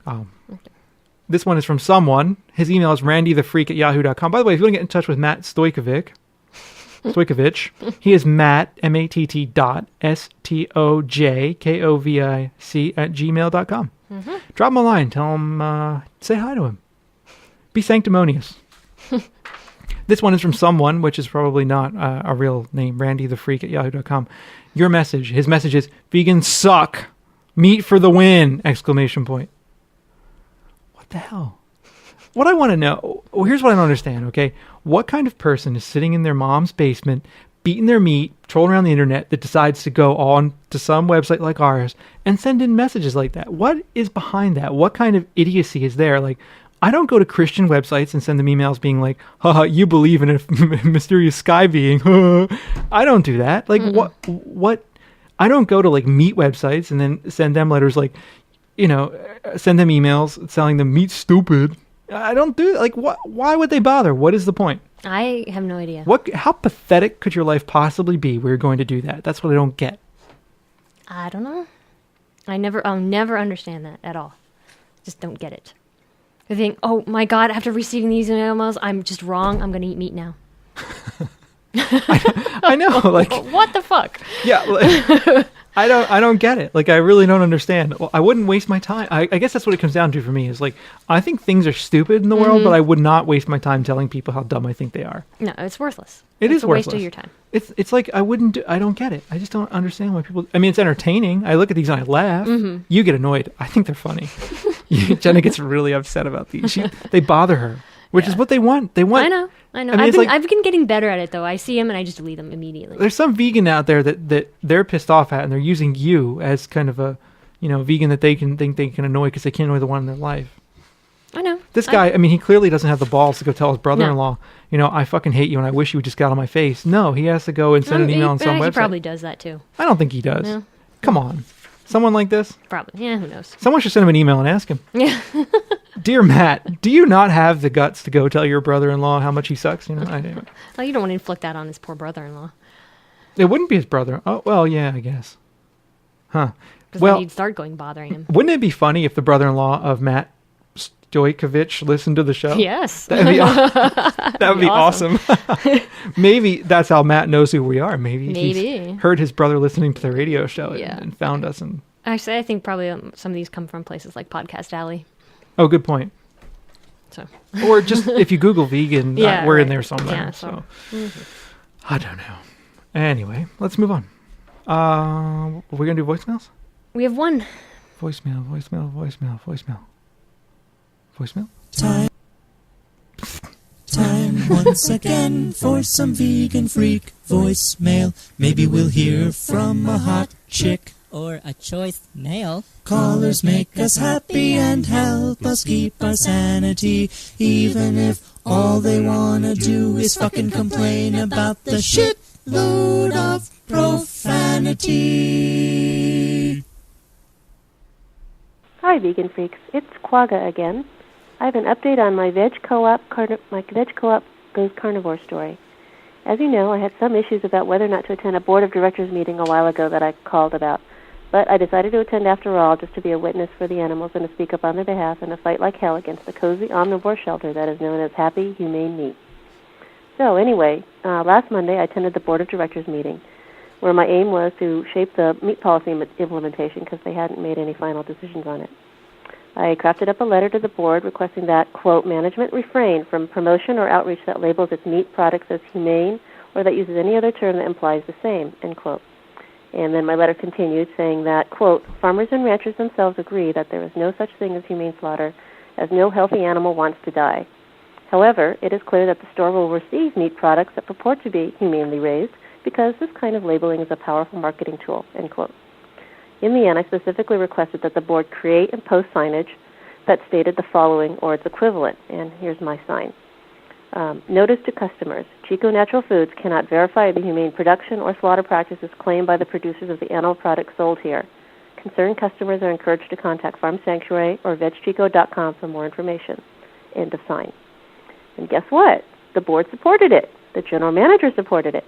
This one is from someone. His email is randythefreak@yahoo.com. By the way, if you want to get in touch with Matt Stojkovic, he is Matt, M-A-T-T dot S-T-O-J-K-O-V-I-C @gmail.com. Mm-hmm. Drop him a line. Tell him, say hi to him. Be sanctimonious. This one is from someone, which is probably not a real name, randythefreak@yahoo.com. His message is, vegans suck. Meat for the win! ! What the hell? What I want to know, here's what I don't understand, okay? What kind of person is sitting in their mom's basement, beating their meat, trolling around the internet, that decides to go on to some website like ours and send in messages like that? What is behind that? What kind of idiocy is there? Like, I don't go to Christian websites and send them emails being like, haha, you believe in a mysterious sky being. I don't do that. Like, what? I don't go to like meat websites and then send them letters like, send them emails telling them meat's stupid. I don't do like what? Why would they bother? What is the point? I have no idea. How pathetic could your life possibly be where you're going to do that? That's what I don't get. I don't know. I'll never understand that at all. Just don't get it. I think, oh my God, after receiving these emails, I'm just wrong. I'm going to eat meat now. I know, like what the fuck? Yeah, like, I don't get it. Like, I really don't understand. Well, I wouldn't waste my time. I guess that's what it comes down to for me. Is like, I think things are stupid in the world, but I would not waste my time telling people how dumb I think they are. No, it's worthless. It's a worthless. waste of your time. It's like I don't get it. I just don't understand why people. I mean, it's entertaining. I look at these and I laugh. Mm-hmm. You get annoyed. I think they're funny. Jenna gets really upset about these. They bother her. Which is what they want. I know. I mean, I've been getting better at it, though. I see them and I just delete them immediately. There's some vegan out there that they're pissed off at, and they're using you as kind of a, vegan that they can think they can annoy because they can't annoy the one in their life. I know. This guy, I mean, he clearly doesn't have the balls to go tell his brother-in-law, I fucking hate you and I wish you would just get out of my face. No, he has to go and send an email on some website. He probably does that, too. I don't think he does. No. Come on. Someone like this? Probably. Yeah, who knows? Someone should send him an email and ask him. Yeah. Dear Matt, do you not have the guts to go tell your brother-in-law how much he sucks? Anyway. Oh, you don't want to inflict that on his poor brother-in-law. It wouldn't be his brother. Oh, well, yeah, I guess. Huh. Because then he'd start bothering him. Wouldn't it be funny if the brother-in-law of Matt Stojkovic listened to the show? Yes. That would be awesome. Maybe that's how Matt knows who we are. Maybe. He's heard his brother listening to the radio show and found us. And actually, I think probably some of these come from places like Podcast Alley. Oh, good point. So, or just if you Google vegan, we're in there somewhere. Yeah, so I don't know. Anyway, let's move on. We're gonna do voicemails. We have one. Voicemail. Voicemail? Time once again for some vegan freak voicemail. Maybe we'll hear from a hot chick or a choice male. Callers make us happy and help us keep our sanity, even if all they wanna do is fucking complain about the shitload of profanity. Hi, vegan freaks. It's Quagga again. I have an update on my veg co-op goes carnivore story. As you know, I had some issues about whether or not to attend a board of directors meeting a while ago that I called about. But I decided to attend after all, just to be a witness for the animals and to speak up on their behalf in a fight like hell against the cozy omnivore shelter that is known as Happy Humane Meat. So anyway, last Monday I attended the board of directors meeting, where my aim was to shape the meat policy implementation because they hadn't made any final decisions on it. I crafted up a letter to the board requesting that, quote, management refrain from promotion or outreach that labels its meat products as humane or that uses any other term that implies the same, end quote. And then my letter continued saying that, quote, farmers and ranchers themselves agree that there is no such thing as humane slaughter, as no healthy animal wants to die. However, it is clear that the store will receive meat products that purport to be humanely raised because this kind of labeling is a powerful marketing tool, end quote. In the end, I specifically requested that the board create and post signage that stated the following or its equivalent, and here's my sign. Notice to customers, Chico Natural Foods cannot verify the humane production or slaughter practices claimed by the producers of the animal products sold here. Concerned customers are encouraged to contact Farm Sanctuary or vegchico.com for more information. End of sign. And guess what? The board supported it. The general manager supported it.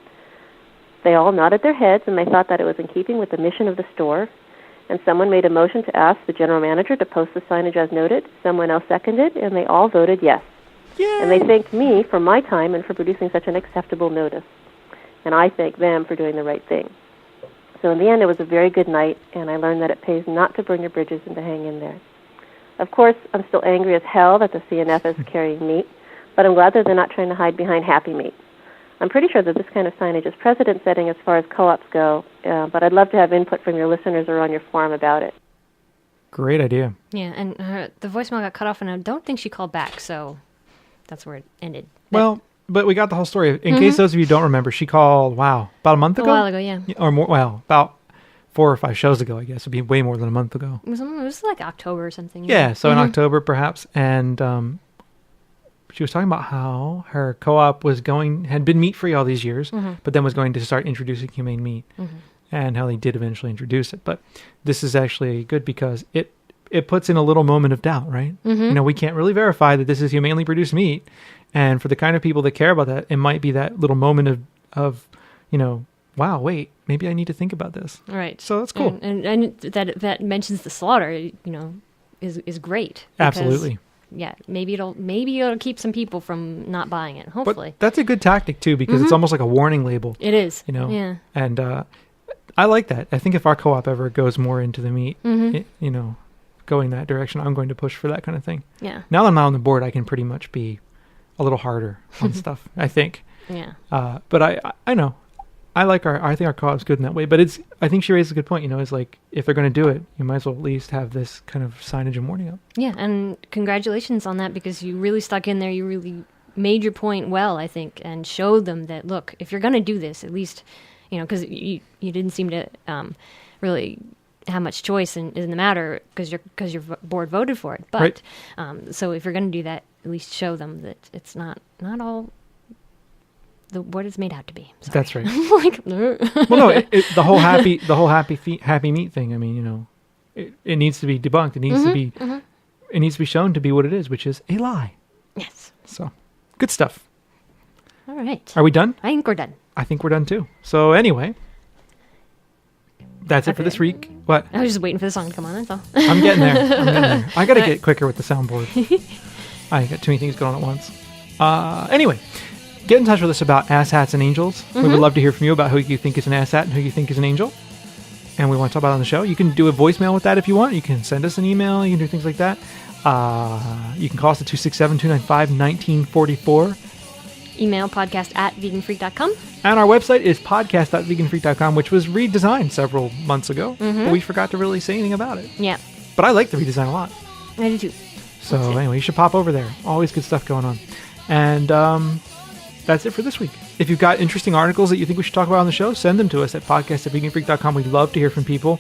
They all nodded their heads, and they thought that it was in keeping with the mission of the store. And someone made a motion to ask the general manager to post the signage as noted. Someone else seconded, and they all voted yes. Yay. And they thanked me for my time and for producing such an acceptable notice. And I thank them for doing the right thing. So in the end, it was a very good night, and I learned that it pays not to burn your bridges and to hang in there. Of course, I'm still angry as hell that the CNF is carrying meat, but I'm glad that they're not trying to hide behind Happy Meat. I'm pretty sure that this kind of signage is precedent-setting as far as co-ops go, but I'd love to have input from your listeners or on your forum about it. Great idea. Yeah, and the voicemail got cut off, and I don't think she called back, so that's where it ended. Well, but we got the whole story. In case those of you don't remember, she called, about a month ago? A while ago, yeah. Or more, about 4 or 5 shows ago, I guess. It'd be way more than a month ago. It was like October or something. Yeah, so in October, perhaps, and she was talking about how her co-op had been meat-free all these years, but then was going to start introducing humane meat, and how they did eventually introduce it. But this is actually good because it puts in a little moment of doubt, right? You know, we can't really verify that this is humanely produced meat, and for the kind of people that care about that, it might be that little moment of you know, wow, wait, maybe I need to think about this. Right. So that's cool. And that mentions the slaughter, you know, is great. Absolutely. Yeah, maybe it'll keep some people from not buying it. Hopefully, but that's a good tactic too because it's almost like a warning label. It is, you know. Yeah, and I like that. I think if our co-op ever goes more into the meat, you know, going that direction, I'm going to push for that kind of thing. Yeah. Now that I'm on the board, I can pretty much be a little harder on stuff. I think. Yeah. But I know. I think our co-op's good in that way, but I think she raised a good point, you know, is like, if they're going to do it, you might as well at least have this kind of signage and warning up. Yeah, and congratulations on that because you really stuck in there. You really made your point well, I think, and showed them that, look, if you're going to do this, at least, you know, because you didn't seem to really have much choice in the matter because your board voted for it. But right. So if you're going to do that, at least show them that it's not all what it's made out to be. Sorry. That's right. Like, well, no, the whole happy meat thing. I mean, you know, it needs to be debunked. It needs to be, it needs to be shown to be what it is, which is a lie. Yes. So, good stuff. All right. Are we done? I think we're done. I think we're done too. So anyway, that's it for this week. What? I was just waiting for the song to come on. That's all. I'm getting there. I got to get quicker with the soundboard. I got too many things going on at once. Anyway. Get in touch with us about asshats and angels. We would love to hear from you about who you think is an asshat and who you think is an angel. And we want to talk about it on the show. You can do a voicemail with that if you want. You can send us an email. You can do things like that. You can call us at 267-295-1944. Email podcast@veganfreak.com. And our website is podcast.veganfreak.com, which was redesigned several months ago. But we forgot to really say anything about it. Yeah. But I like the redesign a lot. I do too. So anyway, you should pop over there. Always good stuff going on. And that's it for this week. If you've got interesting articles that you think we should talk about on the show, send them to us at podcast@veganfreak.com. We'd love to hear from people.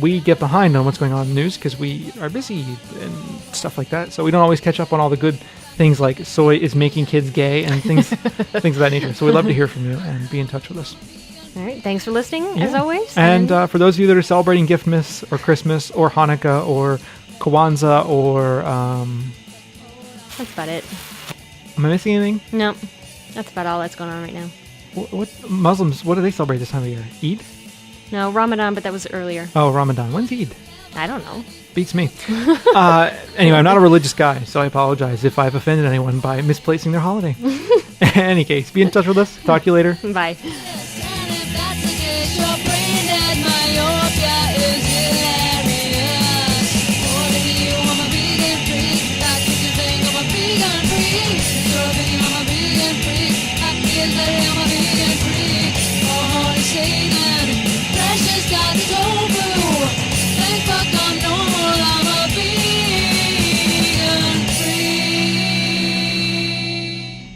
We get behind on what's going on in the news because we are busy and stuff like that. So we don't always catch up on all the good things like soy is making kids gay and things of that nature. So we'd love to hear from you and be in touch with us. All right. Thanks for listening, as always. And for those of you that are celebrating Giftmas or Christmas or Hanukkah or Kwanzaa or... that's about it. Am I missing anything? No. That's about all that's going on right now. What Muslims, what do they celebrate this time of year? Eid? No, Ramadan, but that was earlier. Oh, Ramadan. When's Eid? I don't know. Beats me. Anyway, I'm not a religious guy, so I apologize if I've offended anyone by misplacing their holiday. In any case, be in touch with us. Talk to you later. Bye.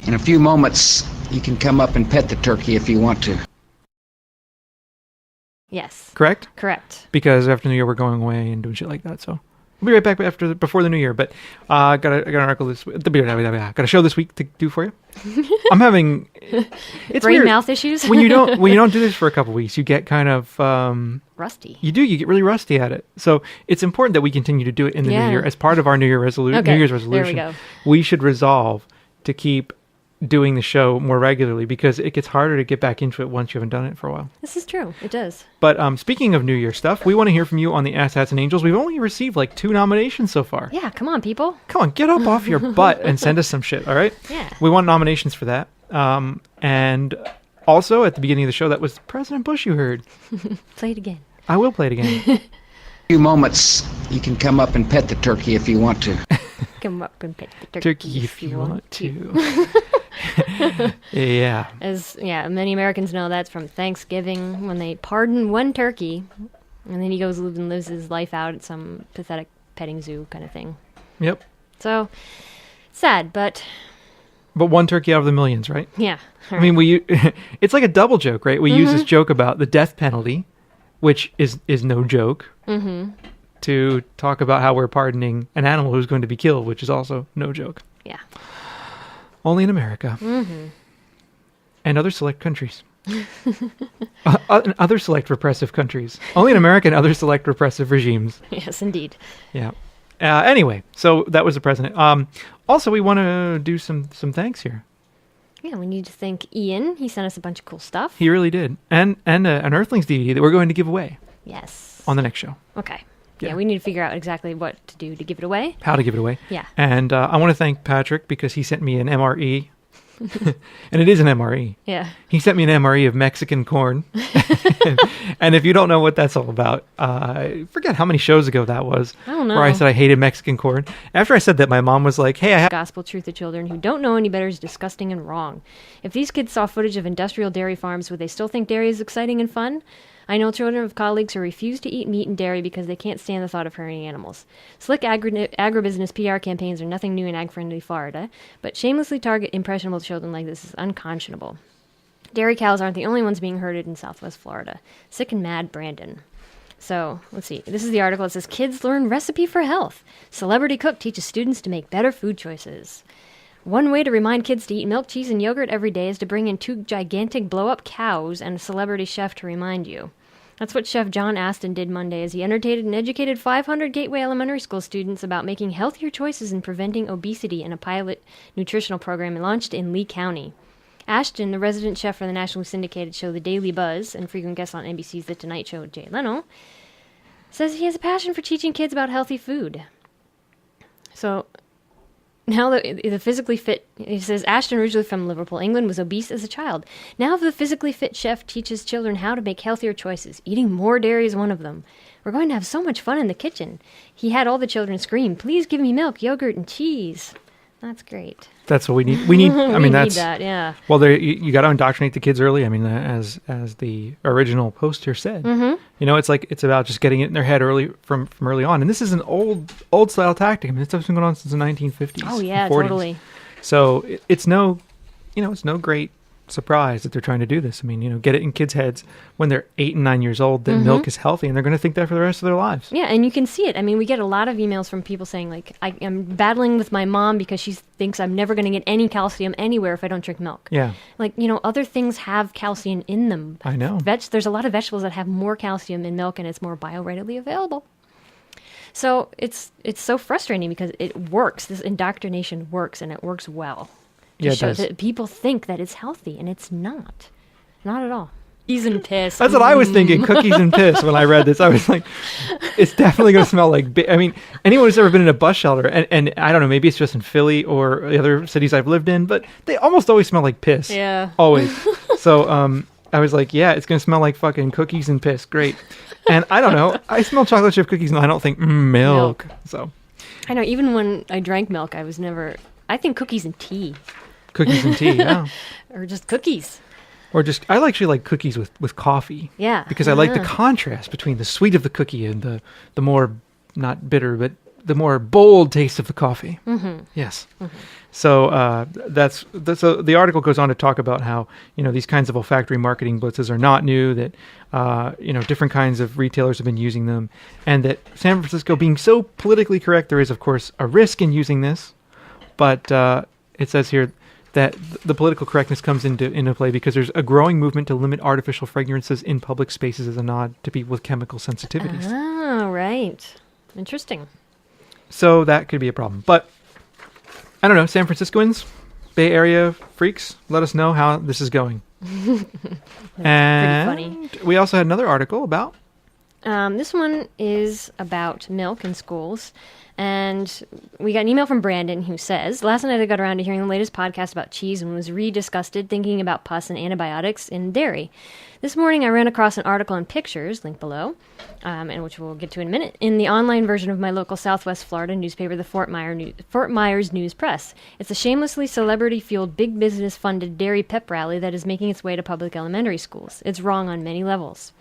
In a few moments, you can come up and pet the turkey if you want to. Yes. Correct? Correct. Because after New Year, we're going away and doing shit like that, so... We'll be right back before the New Year, but got an article this week. Got a show this week to do for you. I'm having it's brain weird. Mouth issues. when you don't do this for a couple weeks, you get kind of rusty. You get really rusty at it. So it's important that we continue to do it in the New Year as part of our New Year's resolution. There we go. We should resolve to keep doing the show more regularly because it gets harder to get back into it once you haven't done it for a while. This is true. It does. But speaking of New Year stuff, we want to hear from you on the Ass Hats and Angels. We've only received like 2 nominations so far. Yeah, come on, people. Come on, get up off your butt and send us some shit, all right? Yeah. We want nominations for that. And also, at the beginning of the show, that was President Bush you heard. Play it again. I will play it again. In a few moments, you can come up and pet the turkey if you want to. Come up and pet the Turkey if you want to. Yeah. As many Americans know, that's from Thanksgiving when they pardon one turkey, and then he goes and lives his life out at some pathetic petting zoo kind of thing. Yep. So sad, but one turkey out of the millions, right? Yeah. I mean, it's like a double joke, right? We use this joke about the death penalty, which is no joke, to talk about how we're pardoning an animal who's going to be killed, which is also no joke. Yeah. Only in America. And other select countries. Other select repressive countries. Only in America and other select repressive regimes. Yes, indeed. Yeah. Anyway, so that was the president. Also, we want to do some thanks here. Yeah, we need to thank Ian. He sent us a bunch of cool stuff. He really did. And an Earthlings DVD that we're going to give away. Yes. On the next show. Okay. Yeah, we need to figure out exactly what to do to give it away. How to give it away. Yeah. And I want to thank Patrick because he sent me an MRE. And it is an MRE. Yeah. He sent me an MRE of Mexican corn. And if you don't know what that's all about, I forget how many shows ago that was. I don't know. Where I said I hated Mexican corn. After I said that, my mom was like, hey, I have... Gospel truth to children who don't know any better is disgusting and wrong. If these kids saw footage of industrial dairy farms, would they still think dairy is exciting and fun? I know children of colleagues who refuse to eat meat and dairy because they can't stand the thought of hurting animals. Slick agribusiness PR campaigns are nothing new in ag-friendly Florida, but shamelessly target impressionable children like this is unconscionable. Dairy cows aren't the only ones being herded in Southwest Florida. Sick and mad, Brandon. So, let's see. This is the article that says, Kids learn recipe for health. Celebrity cook teaches students to make better food choices. One way to remind kids to eat milk, cheese, and yogurt every day is to bring in 2 gigantic blow-up cows and a celebrity chef to remind you. That's what Chef John Aston did Monday as he entertained and educated 500 Gateway Elementary School students about making healthier choices and preventing obesity in a pilot nutritional program launched in Lee County. Ashton, the resident chef for the nationally syndicated show The Daily Buzz and frequent guest on NBC's The Tonight Show with Jay Leno, says he has a passion for teaching kids about healthy food. So... Now the physically fit, he says, Ashton, originally from Liverpool, England, was obese as a child. Now the physically fit chef teaches children how to make healthier choices. Eating more dairy is one of them. We're going to have so much fun in the kitchen. He had all the children scream, please give me milk, yogurt, and cheese. That's great. That's what we need. We need. I We mean, need that's that. Yeah. well. You got to indoctrinate the kids early. I mean, as the original post here said, it's about just getting it in their head early from early on. And this is an old style tactic. I mean, this stuff's been going on since the 1950s. Oh yeah, 40s. totally. So it's no great surprise that they're trying to do this. I mean, get it in kids' heads when they're 8 and 9 years old that milk is healthy, and they're going to think that for the rest of their lives. Yeah, and you can see it. I mean, we get a lot of emails from people saying, like, I'm battling with my mom because she thinks I'm never going to get any calcium anywhere if I don't drink milk. Yeah. Like, other things have calcium in them. I know. There's a lot of vegetables that have more calcium in milk, and it's more bioreadily available. So it's so frustrating because it works. This indoctrination works, and it works well. Yeah, it show does. that people think that it's healthy, and it's not. Not at all. Cookies and piss. That's what I was thinking, cookies and piss, when I read this. I was like, it's definitely going to smell like... I mean, anyone who's ever been in a bus shelter, and I don't know, maybe it's just in Philly or the other cities I've lived in, but they almost always smell like piss. Yeah. Always. So I was like, yeah, it's going to smell like fucking cookies and piss. Great. And I don't know, I smell chocolate chip cookies and I don't think milk. So I know, even when I drank milk, I think cookies and tea. Cookies and tea, yeah. Or just cookies. Or just, I actually like cookies with coffee. Yeah. Because I like the contrast between the sweet of the cookie and the more, not bitter, but the more bold taste of the coffee. Mm-hmm. Yes. Mm-hmm. So so the article goes on to talk about how, these kinds of olfactory marketing blitzes are not new, that, different kinds of retailers have been using them, and that San Francisco, being so politically correct, there is, of course, a risk in using this, but it says here that the political correctness comes into play because there's a growing movement to limit artificial fragrances in public spaces as a nod to people with chemical sensitivities. Oh, right. Interesting. So that could be a problem. But, I don't know, San Franciscoans, Bay Area freaks, let us know how this is going. And pretty funny. We also had another article about... This one is about milk in schools. And we got an email from Brandon who says, last night I got around to hearing the latest podcast about cheese and was re-disgusted thinking about pus and antibiotics in dairy. This morning I ran across an article and pictures, link below, and which we'll get to in a minute, in the online version of my local Southwest Florida newspaper, the Fort Myers News Press. It's a shamelessly celebrity-fueled, big business-funded dairy pep rally that is making its way to public elementary schools. It's wrong on many levels.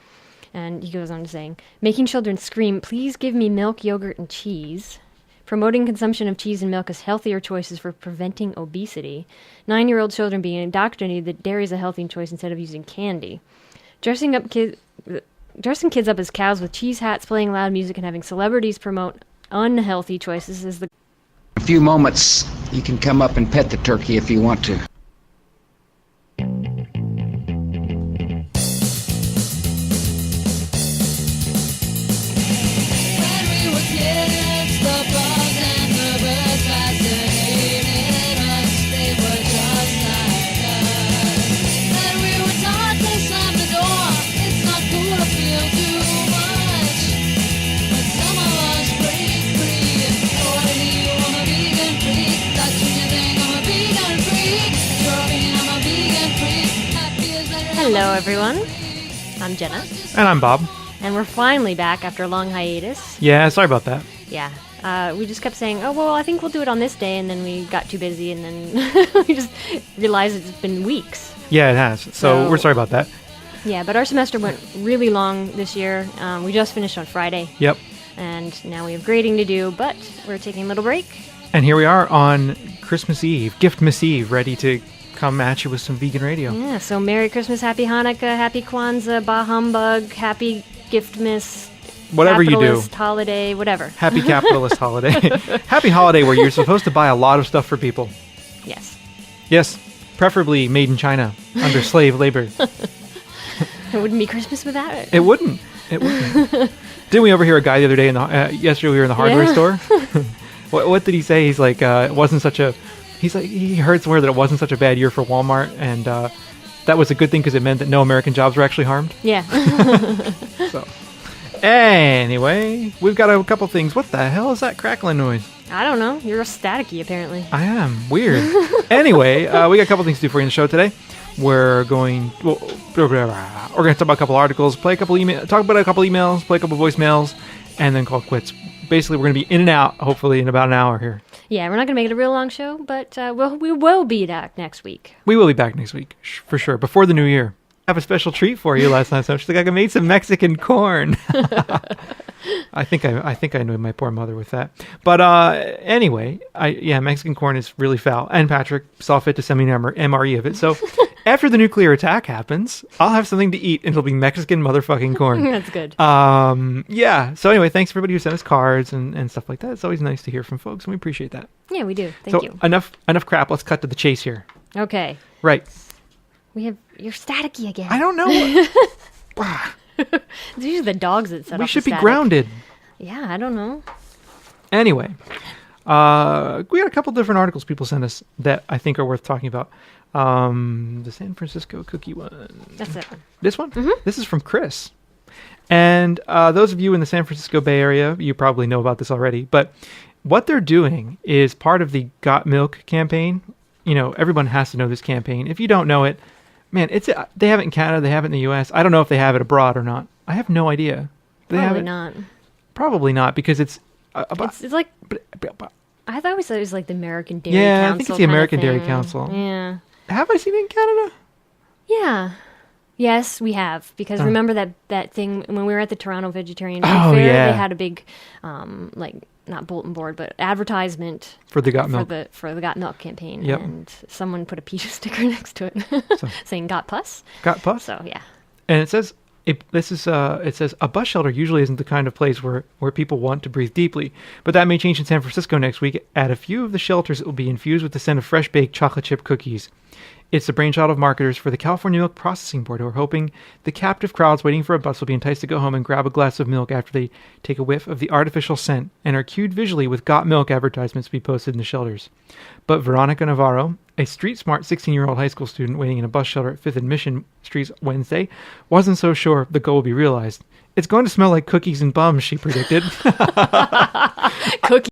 And he goes on to saying, making children scream, please give me milk, yogurt, and cheese. Promoting consumption of cheese and milk as healthier choices for preventing obesity. 9-year-old children being indoctrinated that dairy is a healthy choice instead of using candy. Dressing kids up as cows with cheese hats, playing loud music, and having celebrities promote unhealthy choices is the... In a few moments, you can come up and pet the turkey if you want to. Hello, everyone. I'm Jenna. And I'm Bob. And we're finally back after a long hiatus. Yeah, sorry about that. Yeah. We just kept saying, oh, well, I think we'll do it on this day, and then we got too busy, and then we just realized it's been weeks. Yeah, it has. So we're sorry about that. Yeah, but our semester went really long this year. We just finished on Friday. Yep. And now we have grading to do, but we're taking a little break. And here we are on Christmas Eve, Giftmas Eve, ready to come at you with some vegan radio. Yeah, so Merry Christmas, Happy Hanukkah, Happy Kwanzaa, Bah Humbug, Happy Giftmas, whatever you do. Capitalist holiday, whatever. Happy capitalist holiday. Happy holiday where you're supposed to buy a lot of stuff for people. Yes. Yes, preferably made in China under slave labor. It wouldn't be Christmas without it. It wouldn't. It wouldn't. Didn't we overhear a guy the other day yesterday we were in the hardware store? What did he say? He's like, it wasn't such a... He's like, he heard somewhere that it wasn't such a bad year for Walmart, and that was a good thing because it meant that no American jobs were actually harmed. Yeah. So, anyway, we've got a couple things. What the hell is that crackling noise? I don't know. You're staticky, apparently. I am. Weird. Anyway, we got a couple things to do for you in the show today. We're going to talk about a couple articles, talk about a couple emails, play a couple voicemails, and then call quits. Basically, we're going to be in and out, hopefully, in about an hour here. Yeah, we're not going to make it a real long show, but we will be back next week. We will be back next week, for sure, before the new year. I have a special treat for you last night. So she's like, I made some Mexican corn. I think I annoyed my poor mother with that. But anyway, Mexican corn is really foul. And Patrick saw fit to send me an MRE of it. So after the nuclear attack happens, I'll have something to eat, and it'll be Mexican motherfucking corn. That's good. Yeah. So anyway, thanks everybody who sent us cards and stuff like that. It's always nice to hear from folks, and we appreciate that. Yeah, we do. Thank you. Enough crap. Let's cut to the chase here. Okay. Right. You're staticky again. I don't know. It's usually the dogs that set off We should the be static. grounded. Yeah, I don't know. Anyway, we got a couple different articles people sent us that I think are worth talking about. The San Francisco cookie one. That's it. This one? Mm-hmm. This is from Chris. And those of you in the San Francisco Bay Area, you probably know about this already. But what they're doing is part of the Got Milk campaign. You know, everyone has to know this campaign. If you don't know it, man, they have it in Canada, they have it in the U.S. I don't know if they have it abroad or not. I have no idea. Probably not. Probably not, because it's like... I thought we said it was like the American Dairy Council. Council. I think it's the American Dairy Council. Yeah. Have I seen it in Canada? Yeah. Yes, we have. Because remember that thing when we were at the Toronto Vegetarian Food Fair? Yeah. They had a big, not bulletin board, but advertisement for the Got Milk. For the Got Milk campaign. Yep. And someone put a PETA sticker next to it saying Got Pus. Got Pus? So, yeah. And it says... It says a bus shelter usually isn't the kind of place where people want to breathe deeply, but that may change in San Francisco next week. At a few of the shelters, it will be infused with the scent of fresh baked chocolate chip cookies. It's the brainchild of marketers for the California Milk Processing Board, who are hoping the captive crowds waiting for a bus will be enticed to go home and grab a glass of milk after they take a whiff of the artificial scent and are cued visually with Got Milk advertisements to be posted in the shelters. But Veronica Navarro, a street-smart 16-year-old high school student waiting in a bus shelter at 5th and Mission Streets Wednesday, wasn't so sure the goal will be realized. It's going to smell like cookies and bums, she predicted. Cookies.